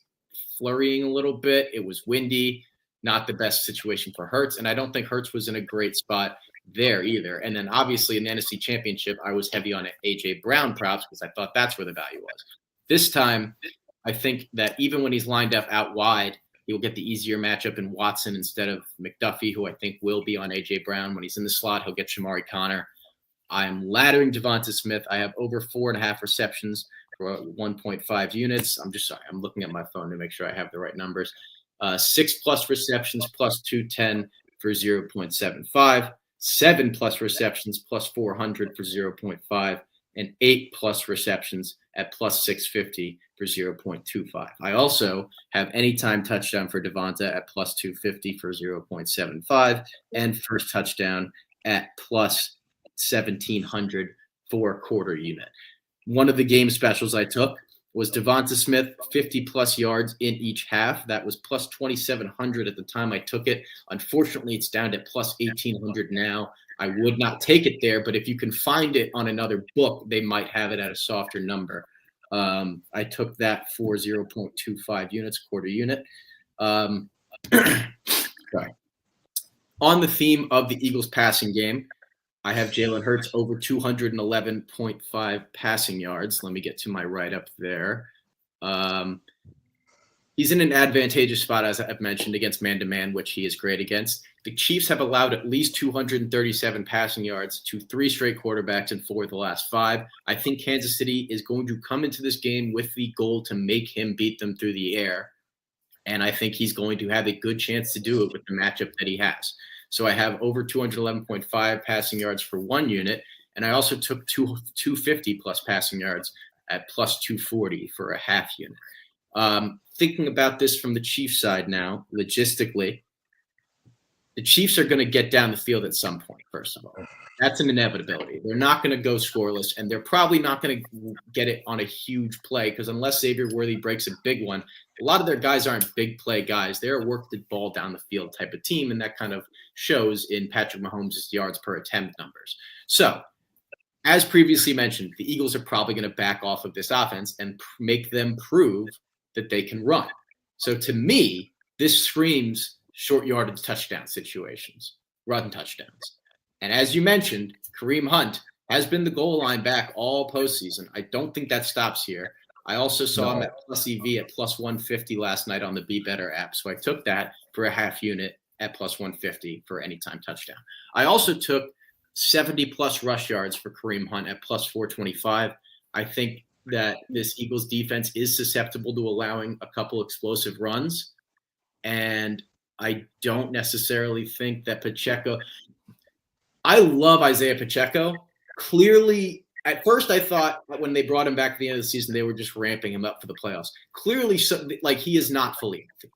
flurrying a little bit. It was windy, not the best situation for Hurts, and I don't think Hurts was in a great spot there either. And then obviously in the NFC Championship, I was heavy on A.J. Brown props because I thought that's where the value was. This time, I think that even when he's lined up out wide, he'll get the easier matchup in Watson instead of McDuffie, who I think will be on A.J. Brown. When he's in the slot, he'll get Shamari Connor. I'm laddering Devonta Smith. I have over 4.5 receptions for 1.5 units. I'm just sorry. I'm looking at my phone to make sure I have the right numbers. 6+ receptions plus 210 for 0.75. 7+ receptions plus 400 for 0.5. And 8+ receptions at plus 650 for 0.25. I also have anytime touchdown for Devonta at plus 250 for 0.75 and first touchdown at plus 1,700 for a quarter unit. One of the game specials I took was Devonta Smith, 50+ yards in each half. That was plus 2,700 at the time I took it. Unfortunately, it's down to plus 1,800 now. I would not take it there, but if you can find it on another book, they might have it at a softer number. I took that for 0.25 units, quarter unit. Sorry. On the theme of the Eagles passing game, I have Jalen Hurts over 211.5 passing yards. Let me get to my write-up there. He's in an advantageous spot, as I've mentioned, against man-to-man, which he is great against. The Chiefs have allowed at least 237 passing yards to 3 straight quarterbacks and 4 of the last 5. I think Kansas City is going to come into this game with the goal to make him beat them through the air. And I think he's going to have a good chance to do it with the matchup that he has. So I have over 211.5 passing yards for 1 unit. And I also took 250+ passing yards at plus 240 for a half unit. Thinking about this from the Chiefs side now, logistically, the Chiefs are going to get down the field at some point, first of all. That's an inevitability. They're not going to go scoreless, and they're probably not going to get it on a huge play because unless Xavier Worthy breaks a big one, a lot of their guys aren't big play guys. They're a work the ball down the field type of team, and that kind of shows in Patrick Mahomes' yards per attempt numbers. So, as previously mentioned, the Eagles are probably going to back off of this offense and make them prove that they can run. So to me, this screams short yardage touchdown situations, run touchdowns. And as you mentioned, Kareem Hunt has been the goal line back all postseason. I don't think that stops here. I also saw him at plus EV at plus 150 last night on the Be Better app. So I took that for a half unit at plus 150 for anytime touchdown. I also took 70+ rush yards for Kareem Hunt at plus 425. I think that this Eagles defense is susceptible to allowing a couple explosive runs. And I don't necessarily think that Pacheco – I love Isaiah Pacheco. Clearly, at first I thought that when they brought him back at the end of the season, they were just ramping him up for the playoffs. Clearly, he is not fully healthy.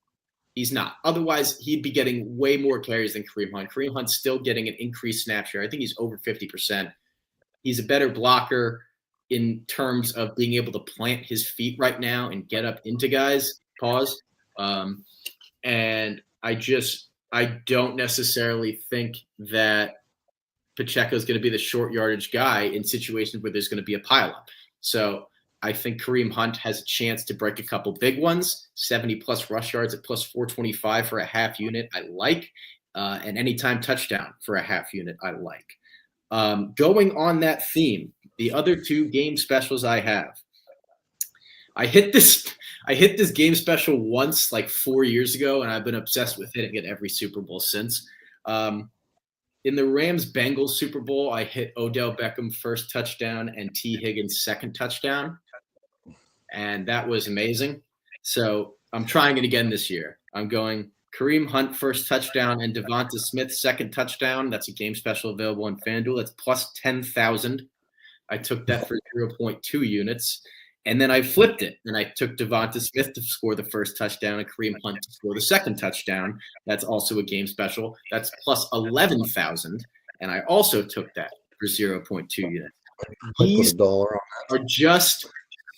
He's not. Otherwise, he'd be getting way more carries than Kareem Hunt. Kareem Hunt's still getting an increased snap share. I think he's over 50%. He's a better blocker in terms of being able to plant his feet right now and get up into guys. Pause. And I don't necessarily think that Pacheco is going to be the short yardage guy in situations where there's going to be a pileup. So I think Kareem Hunt has a chance to break a couple big ones, 70+ rush yards at plus 425 for a half unit. I like, and anytime touchdown for a half unit. I like. Going on that theme, the other 2 game specials I have. I hit this game special once like 4 years ago, and I've been obsessed with hitting it every Super Bowl since. In the Rams-Bengals Super Bowl, I hit Odell Beckham first touchdown and T. Higgins second touchdown, and that was amazing. So I'm trying it again this year. I'm going Kareem Hunt first touchdown and Devonta Smith second touchdown. That's a game special available on FanDuel. That's plus 10,000. I took that for 0.2 units. And then I flipped it, and I took Devonta Smith to score the first touchdown and Kareem Hunt to score the second touchdown. That's also a game special. That's plus 11,000, and I also took that for 0.2 units. These are just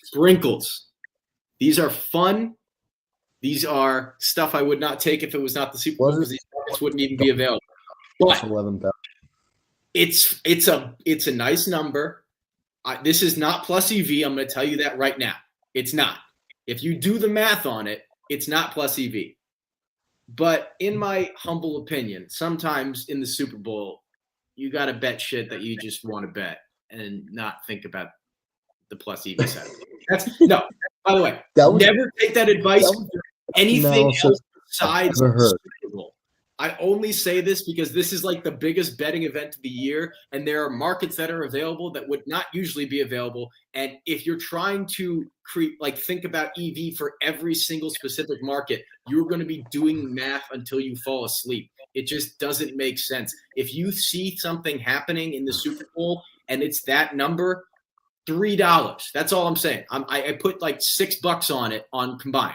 sprinkles. These are fun. These are stuff I would not take if it was not the Super Bowl because these markets wouldn't even be available. But it's a nice number. This is not plus EV. I'm going to tell you that right now. It's not. If you do the math on it, it's not plus EV. But in my humble opinion, sometimes in the Super Bowl, you got to bet shit that you just want to bet and not think about the plus EV side. No. By the way, never take that advice for anything else besides the Super Bowl. I only say this because this is like the biggest betting event of the year, and there are markets that are available that would not usually be available. And if you're trying to think about EV for every single specific market, you're going to be doing math until you fall asleep. It just doesn't make sense. If you see something happening in the Super Bowl and it's that number, $3. That's all I'm saying. I put like $6 on it on combined.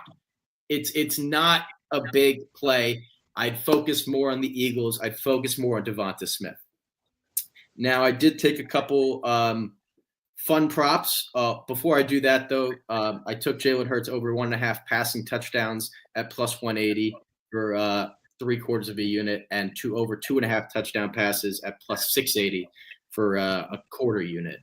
It's not a big play. I'd focus more on the Eagles. I'd focus more on Devonta Smith. Now, I did take a couple fun props. Before I do that, though, I took Jalen Hurts over 1.5 passing touchdowns at plus 180 for 3/4 of a unit, and over 2.5 touchdown passes at plus 680 for a quarter unit.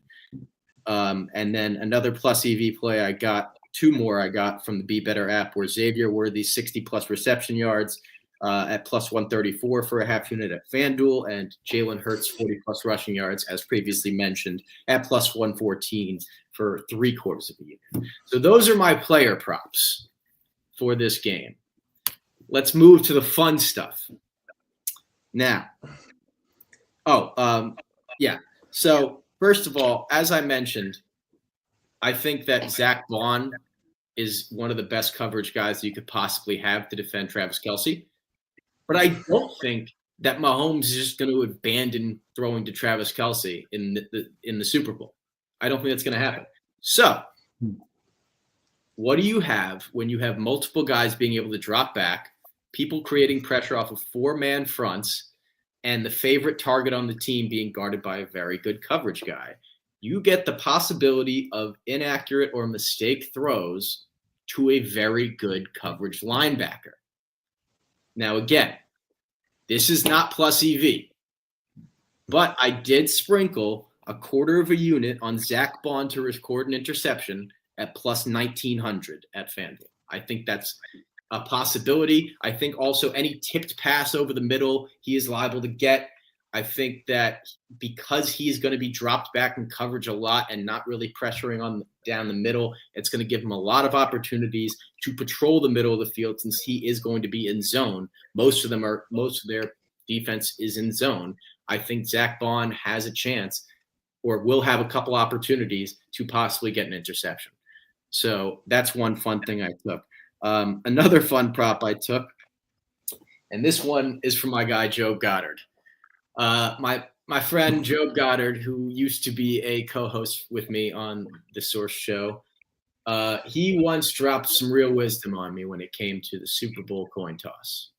And then another plus EV play I got. 2 more I got from the Be Better app were Xavier Worthy 60-plus reception yards at plus 134 for a half unit at FanDuel, and Jalen Hurts 40-plus rushing yards, as previously mentioned, at plus 114 for 3/4 of a unit. So those are my player props for this game. Let's move to the fun stuff. Now, So first of all, as I mentioned, I think that Zach Bond is one of the best coverage guys that you could possibly have to defend Travis Kelce. But I don't think that Mahomes is just going to abandon throwing to Travis Kelce in the Super Bowl. I don't think that's going to happen. So what do you have when you have multiple guys being able to drop back, people creating pressure off of 4-man fronts, and the favorite target on the team being guarded by a very good coverage guy? You get the possibility of inaccurate or mistake throws to a very good coverage linebacker. Now, again, this is not plus EV, but I did sprinkle a 1/4 of a unit on Zach Bond to record an interception at plus 1,900 at FanDuel. I think that's a possibility. I think also any tipped pass over the middle, he is liable to get. I think that because he's going to be dropped back in coverage a lot and not really pressuring on down the middle, it's going to give him a lot of opportunities to patrol the middle of the field since he is going to be in zone. Most of their defense is in zone. I think Zach Bond has a chance or will have a couple opportunities to possibly get an interception. So that's one fun thing I took. Another fun prop I took, and this one is from my guy, Joe Goddard. My friend Joe Goddard, who used to be a co-host with me on the Source show, he once dropped some real wisdom on me when it came to the Super Bowl coin toss.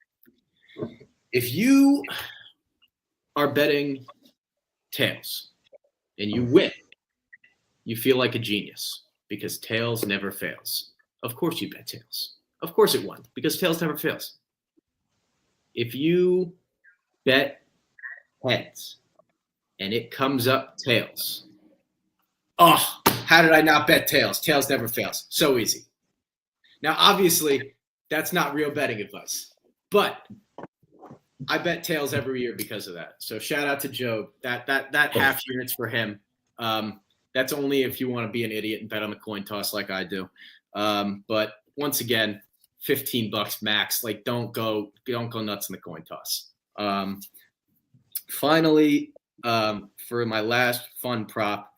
If you are betting tails and you win, you feel like a genius because tails never fails. Of course you bet tails. Of course it won because tails never fails. If you bet heads and it comes up tails, oh, how did I not bet tails? Tails never fails. So easy. Now, obviously, that's not real betting advice, but I bet tails every year because of that. So shout out to Joe. That half unit's for him. That's only if you want to be an idiot and bet on the coin toss like I do. But once again, $15 max. Like don't go nuts in the coin toss. Finally, for my last fun prop,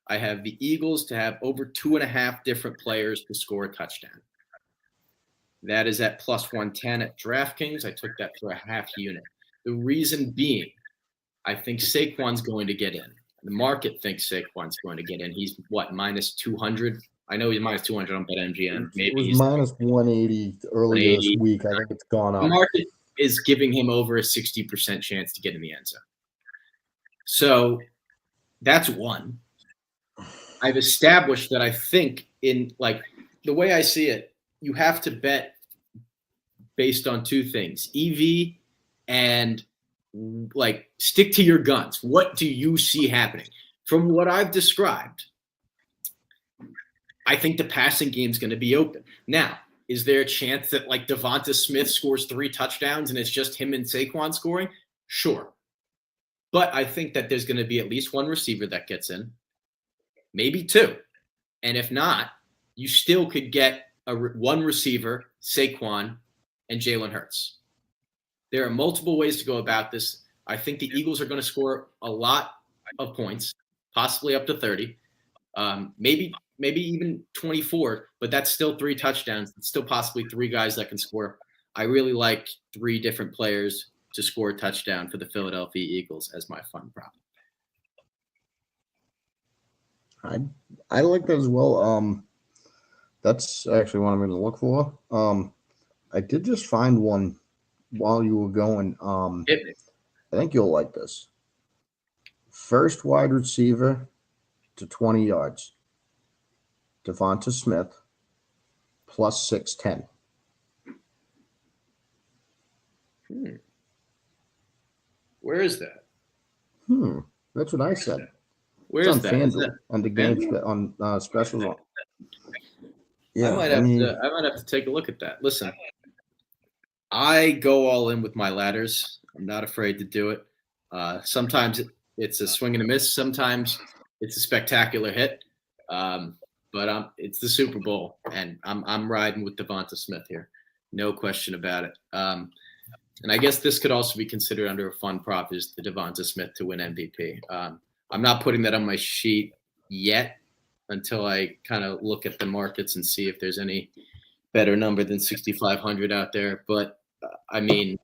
I have the Eagles to have over 2.5 different players to score a touchdown. That is at plus 110 at DraftKings. I took that for a half unit. The reason being, I think Saquon's going to get in. The market thinks Saquon's going to get in. He's minus 200? I know he's minus 200 on BetMGM.
Maybe it was minus 180 earlier this week. I think it's gone up.
The market is giving him over a 60% chance to get in the end zone. So that's one. I've established that I think in the way I see it, you have to bet based on 2 things, EV and stick to your guns. What do you see happening? From what I've described, I think the passing game is going to be open. Now, is there a chance that Devonta Smith scores 3 touchdowns and it's just him and Saquon scoring? Sure. But I think that there's going to be at least 1 receiver that gets in, maybe 2. And if not, you still could get 1 receiver, Saquon, and Jalen Hurts. There are multiple ways to go about this. I think the Eagles are going to score a lot of points, possibly up to 30, maybe even 24, but that's still 3 touchdowns. It's still possibly 3 guys that can score. I really like 3 different players to score a touchdown for the Philadelphia Eagles as my fun prop.
I like that as well. That's actually what I'm going to look for. I did just find one while you were going. I think you'll like this. First wide receiver to 20 yards. Devonta Smith plus 610.
Where is that?
That's what I said.
Where is that?
FanDuel, on the game on specials.
Yeah, I might have to take a look at that. Listen, I go all in with my ladders. I'm not afraid to do it. Sometimes it's a swing and a miss. Sometimes it's a spectacular hit. But it's the Super Bowl, and I'm riding with Devonta Smith here, no question about it. And I guess this could also be considered under a fun prop, is the Devonta Smith to win MVP. I'm not putting that on my sheet yet until I kind of look at the markets and see if there's any better number than 6,500 out there. But I mean,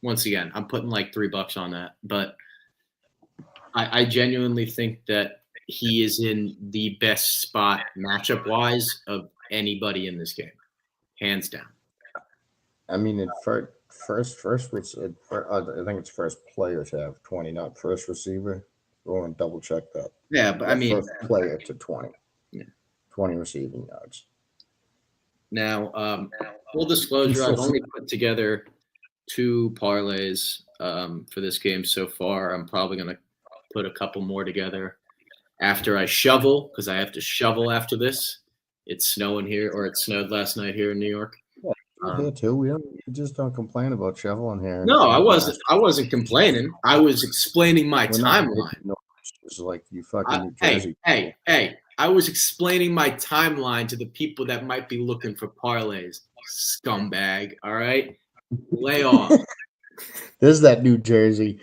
once again, I'm putting like $3 on that. But I genuinely think that he is in the best spot matchup wise of anybody in this game, hands down.
I mean, I think it's first player to have 20, not first receiver. We'll double check that.
Yeah, but I mean,
first player to 20.
Yeah.
20 receiving yards.
Now, full disclosure, I've only put together 2 parlays for this game so far. I'm probably going to put a couple more together after I shovel, because I have to shovel after this. It's snowing here, or it snowed last night here in New York.
Here too. We just don't complain about shoveling here.
No, I wasn't complaining. I was explaining my timeline.
It's like you fucking New Jersey.
Hey! I was explaining my timeline to the people that might be looking for parlays. Scumbag. All right, lay off.
This is that New Jersey.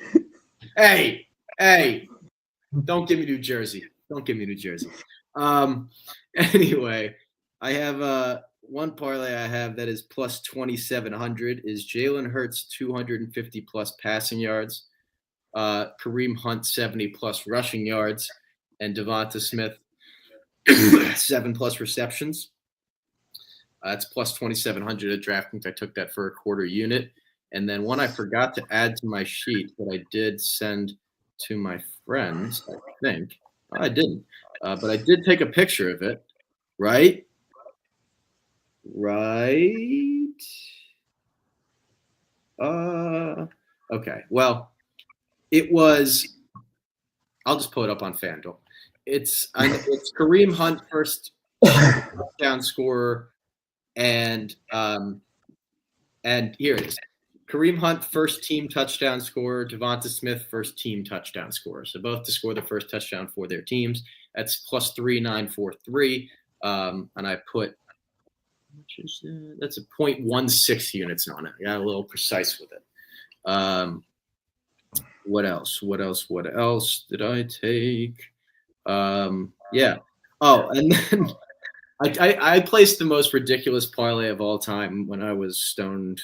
Hey! Don't give me New Jersey. Anyway, I have one parlay I have that is plus 2,700 is Jalen Hurts 250 plus passing yards, Kareem Hunt 70 plus rushing yards, and Devonta Smith 7 plus receptions. That's plus 2,700 at DraftKings. I took that for a quarter unit. And then one I forgot to add to my sheet, but I did send to my friends, I think. I didn't. But I did take a picture of it, right? Okay. Well, it was – I'll just pull it up on FanDuel. It's Kareem Hunt first touchdown scorer, and here it is. Kareem Hunt first team touchdown scorer, Devonta Smith first team touchdown scorer. So both to score the first touchdown for their teams. That's plus 3,943, and I put that's a 0.16 units on it. I got a little precise with it. What else did I take? Yeah. Oh, and then I placed the most ridiculous parlay of all time when I was stoned.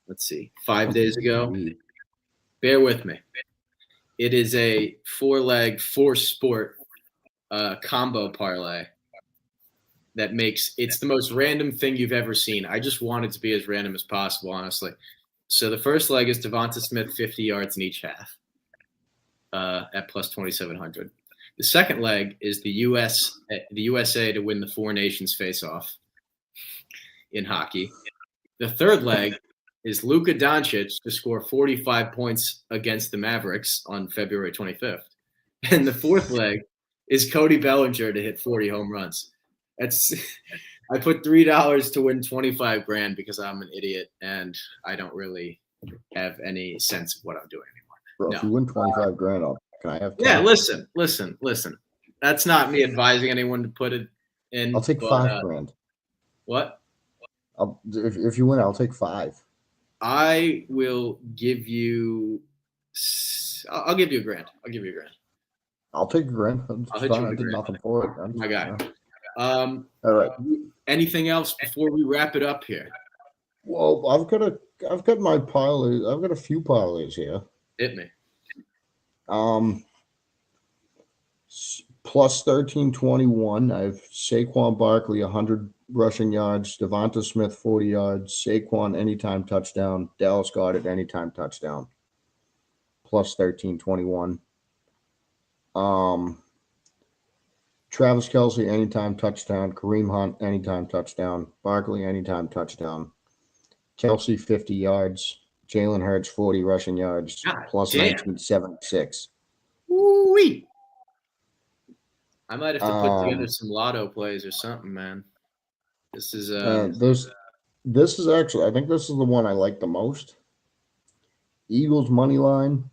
Let's see, 5 days ago. Bear with me. It is a 4-leg, 4-sport combo parlay that it's the most random thing you've ever seen. I just want it to be as random as possible, honestly. So the first leg is Devonta Smith 50 yards in each half at plus 2,700. The second leg is the USA to win the 4 nations face-off in hockey. The third leg is Luka Doncic to score 45 points against the Mavericks on February 25th. And the fourth leg is Cody Bellinger to hit 40 home runs. I put $3 to win 25 grand because I'm an idiot and I don't really have any sense of what I'm doing anymore.
Bro, if you win 25 grand, can I have 10?
Yeah, listen. That's not me advising anyone to put it in.
I'll take 5 grand.
What?
If you win, I'll take 5.
I will give you. I'll give you $1,000. I'll give you $1,000.
I'll take $1,000.
I'll
It's
hit you
fine.
with
I
a
did
grand.
nothing for it.
My guy.
Yeah. All right.
Anything else before we wrap it up here?
Well, I've got my parlays. I've got a few parlays here.
Hit me.
Plus 1321. I have Saquon Barkley 100 rushing yards, Devonta Smith 40 yards, Saquon anytime touchdown, Dallas Goedert anytime touchdown. Plus 1321. Travis Kelce anytime touchdown, Kareem Hunt anytime touchdown, Barkley anytime touchdown, Kelce 50 yards, Jalen Hurts 40 rushing yards,
God
plus
damn.
1976.
Woo-wee. I might have to put together
Um,
some lotto plays or something, man. This is
this is actually, I think this is the one I like the most. Eagles money line,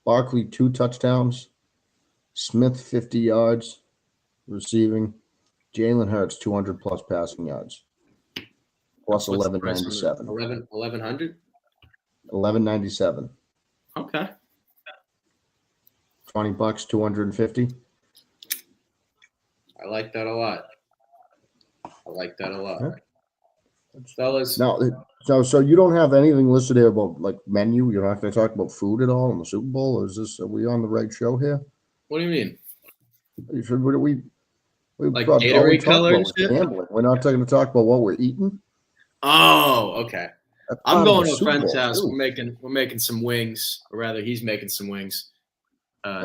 Barkley 2 touchdowns, Smith 50 yards receiving, Jalen Hurts 200 plus passing yards, plus
what's the price on
1197.
1100?
1197.
Okay.
$20, 250.
I like that a lot.
Yeah.
Fellas.
Now, so you don't have anything listed here about like menu? You're not going to talk about food at all in the Super Bowl? Are we on the right show here?
What do you mean?
We
Like
all we
Gatorade
talk
color
about
and
was
shit?
gambling. We're not going to talk about what we're eating.
Oh, okay.
That's
I'm
part of
going
the
to a
Super
friend's
Bowl,
house.
too.
We're making some wings, or rather, he's making some wings.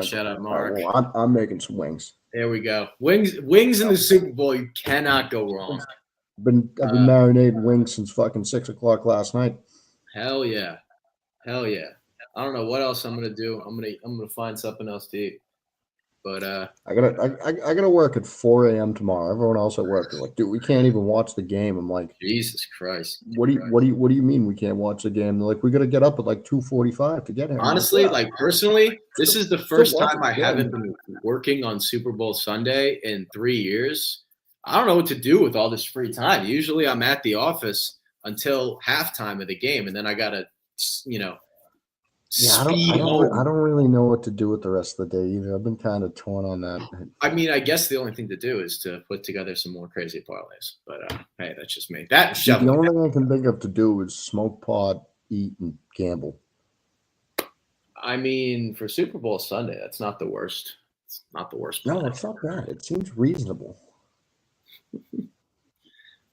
Shout out Mark.
Well, I'm making some wings.
There we go. Wings in the Super Bowl. You cannot go wrong.
I've been marinating wings since fucking 6 o'clock last night.
Hell yeah. I don't know what else I'm gonna do. I'm gonna find something else to eat. But
I gotta work at 4 a.m. tomorrow. Everyone else at work is like, dude, we can't even watch the game. I'm like,
Jesus Christ.
what do you mean we can't watch the game? They're like, we gotta get up at like 2:45 to get here.
Honestly, like personally, this is the first time I
watching the
haven't been working on Super Bowl Sunday in 3 years. I don't know what to do with all this free time. Usually I'm at the office until halftime of the game, and then I gotta,
Yeah,
speed home.
I don't really know what to do with the rest of the day either. I've been kind of torn on that.
I mean, I guess the only thing to do is to put together some more crazy parlays. But hey, that's just me. That
The only thing I can think of to do is smoke pot, eat, and gamble.
I mean, for Super Bowl Sunday, that's not the worst. It's not the worst.
No, it's not bad. It seems reasonable.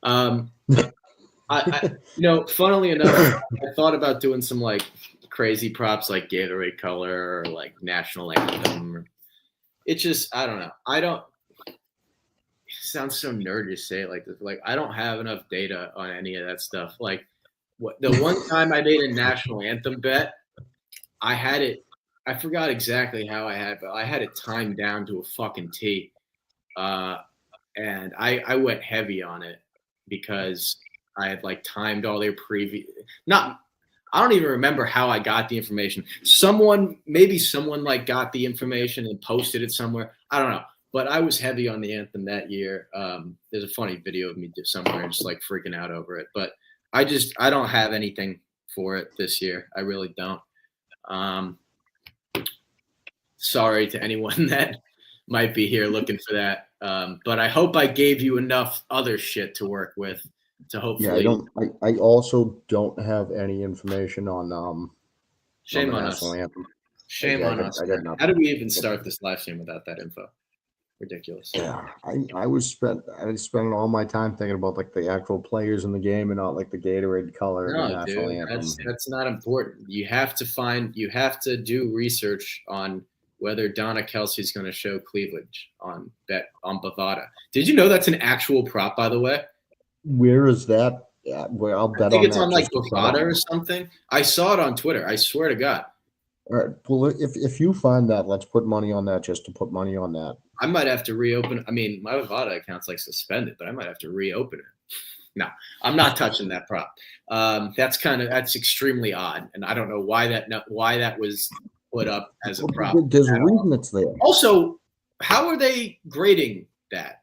Funnily enough, I thought about doing some like crazy props like Gatorade color or like national anthem. It's just, I don't know. It sounds so nerdy to say it like this. Like, I don't have enough data on any of that stuff. Like, the one time I made a national anthem bet, I had it. I forgot exactly how I had, but I had it timed down to a fucking T. And I went heavy on it because I had like timed all their previous. I don't even remember how I got the information. Maybe someone like got the information and posted it somewhere. I don't know. But I was heavy on the anthem that year. There's a funny video of me somewhere just like freaking out over it. But I don't have anything for it this year. I really don't. Sorry to anyone that might be here looking for that. But I hope I gave you enough other shit to work with to hopefully.
Yeah, I also don't have any information on
Shame on us.
Anthem.
Shame on us. How did we even start this live stream without that info? Ridiculous.
Yeah, I was spending all my time thinking about like the actual players in the game and not like the Gatorade color and the national anthem.
That's not important. You have to do research on whether Donna Kelsey's going to show cleavage on Bovada. Did you know that's an actual prop, by the way?
Where is that? Where I'll bet on.
I think it's on like Bovada or something. I saw it on Twitter. I swear to God.
All right. Well, if you find that, let's put money on that. Just to put money on that.
I might have to reopen. I mean, my Bovada account's like suspended, but I might have to reopen it. No, I'm not touching that prop. That's extremely odd, and I don't know why that was put up as a prop.
There's a reason it's there.
Also, how are they grading that?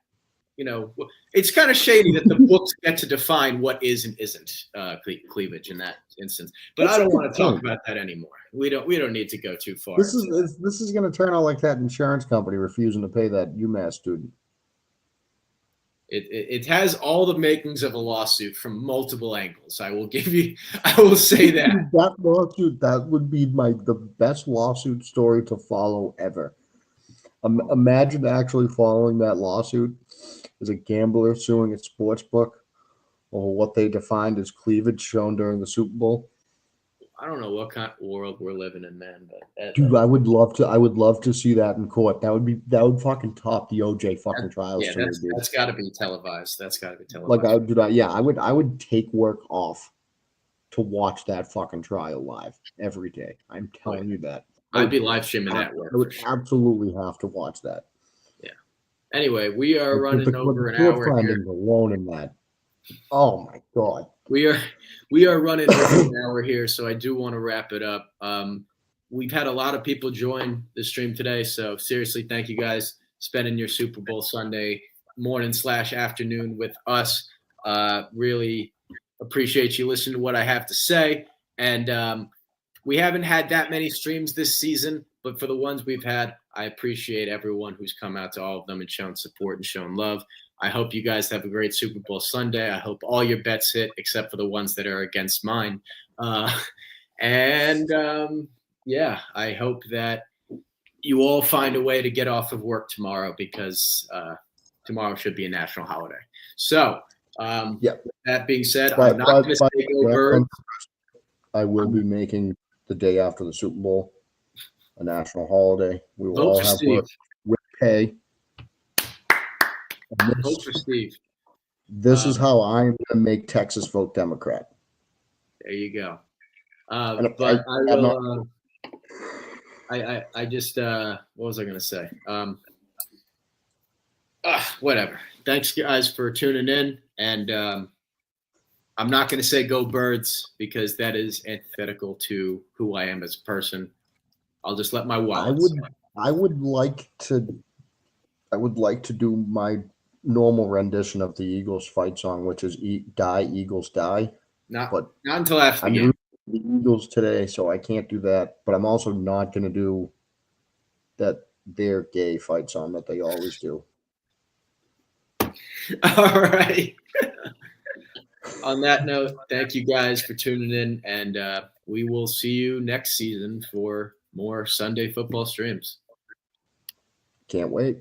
it's kind of shady that the books get to define what is and isn't cleavage in that instance. But I don't want to talk about that anymore. We don't need to go too far.
This is going to turn out like that insurance company refusing to pay that UMass student.
It has all the makings of a lawsuit from multiple angles. I will say that.
That lawsuit, that would be the best lawsuit story to follow ever. Imagine actually following that lawsuit as a gambler suing a sports book over what they defined as cleavage shown during the Super Bowl.
I don't know what kind of world we're living in, man. But
dude, I would love to see that in court. That would fucking top the OJ fucking trials.
Yeah, that's got to be televised. That's got to be televised.
Like I would take work off to watch that fucking trial live every day. I'm telling you that.
I'd be live streaming that work.
I would absolutely have to watch that.
Yeah. Anyway, we are running over an hour here.
Alone in that. Oh my god.
We are running over an hour here, so I do want to wrap it up. We've had a lot of people join the stream today, so seriously, thank you guys spending your Super Bowl Sunday morning/afternoon with us. Really appreciate you listening to what I have to say. And we haven't had that many streams this season, but for the ones we've had, I appreciate everyone who's come out to all of them and shown support and shown love. I hope you guys have a great Super Bowl Sunday. I hope all your bets hit, except for the ones that are against mine. Yeah, I hope that you all find a way to get off of work tomorrow because tomorrow should be a national holiday. So, that being said, I'm not going to say go Birds.
I will be making the day after the Super Bowl a national holiday. We will all have work with pay.
Vote for Steve.
This is how I'm going to make Texas vote Democrat.
There you go.
But
I just what was I going to say? Whatever. Thanks, guys, for tuning in. And I'm not going to say go Birds because that is antithetical to who I am as a person. I'll just let my wallet.
I would like to do my normal rendition of the Eagles fight song, which is "Die Eagles Die."
Not until after the game.
The Eagles today, so I can't do that. But I'm also not going to do their gay fight song that they always do.
All right. On that note, thank you guys for tuning in, and we will see you next season for more Sunday football streams.
Can't wait.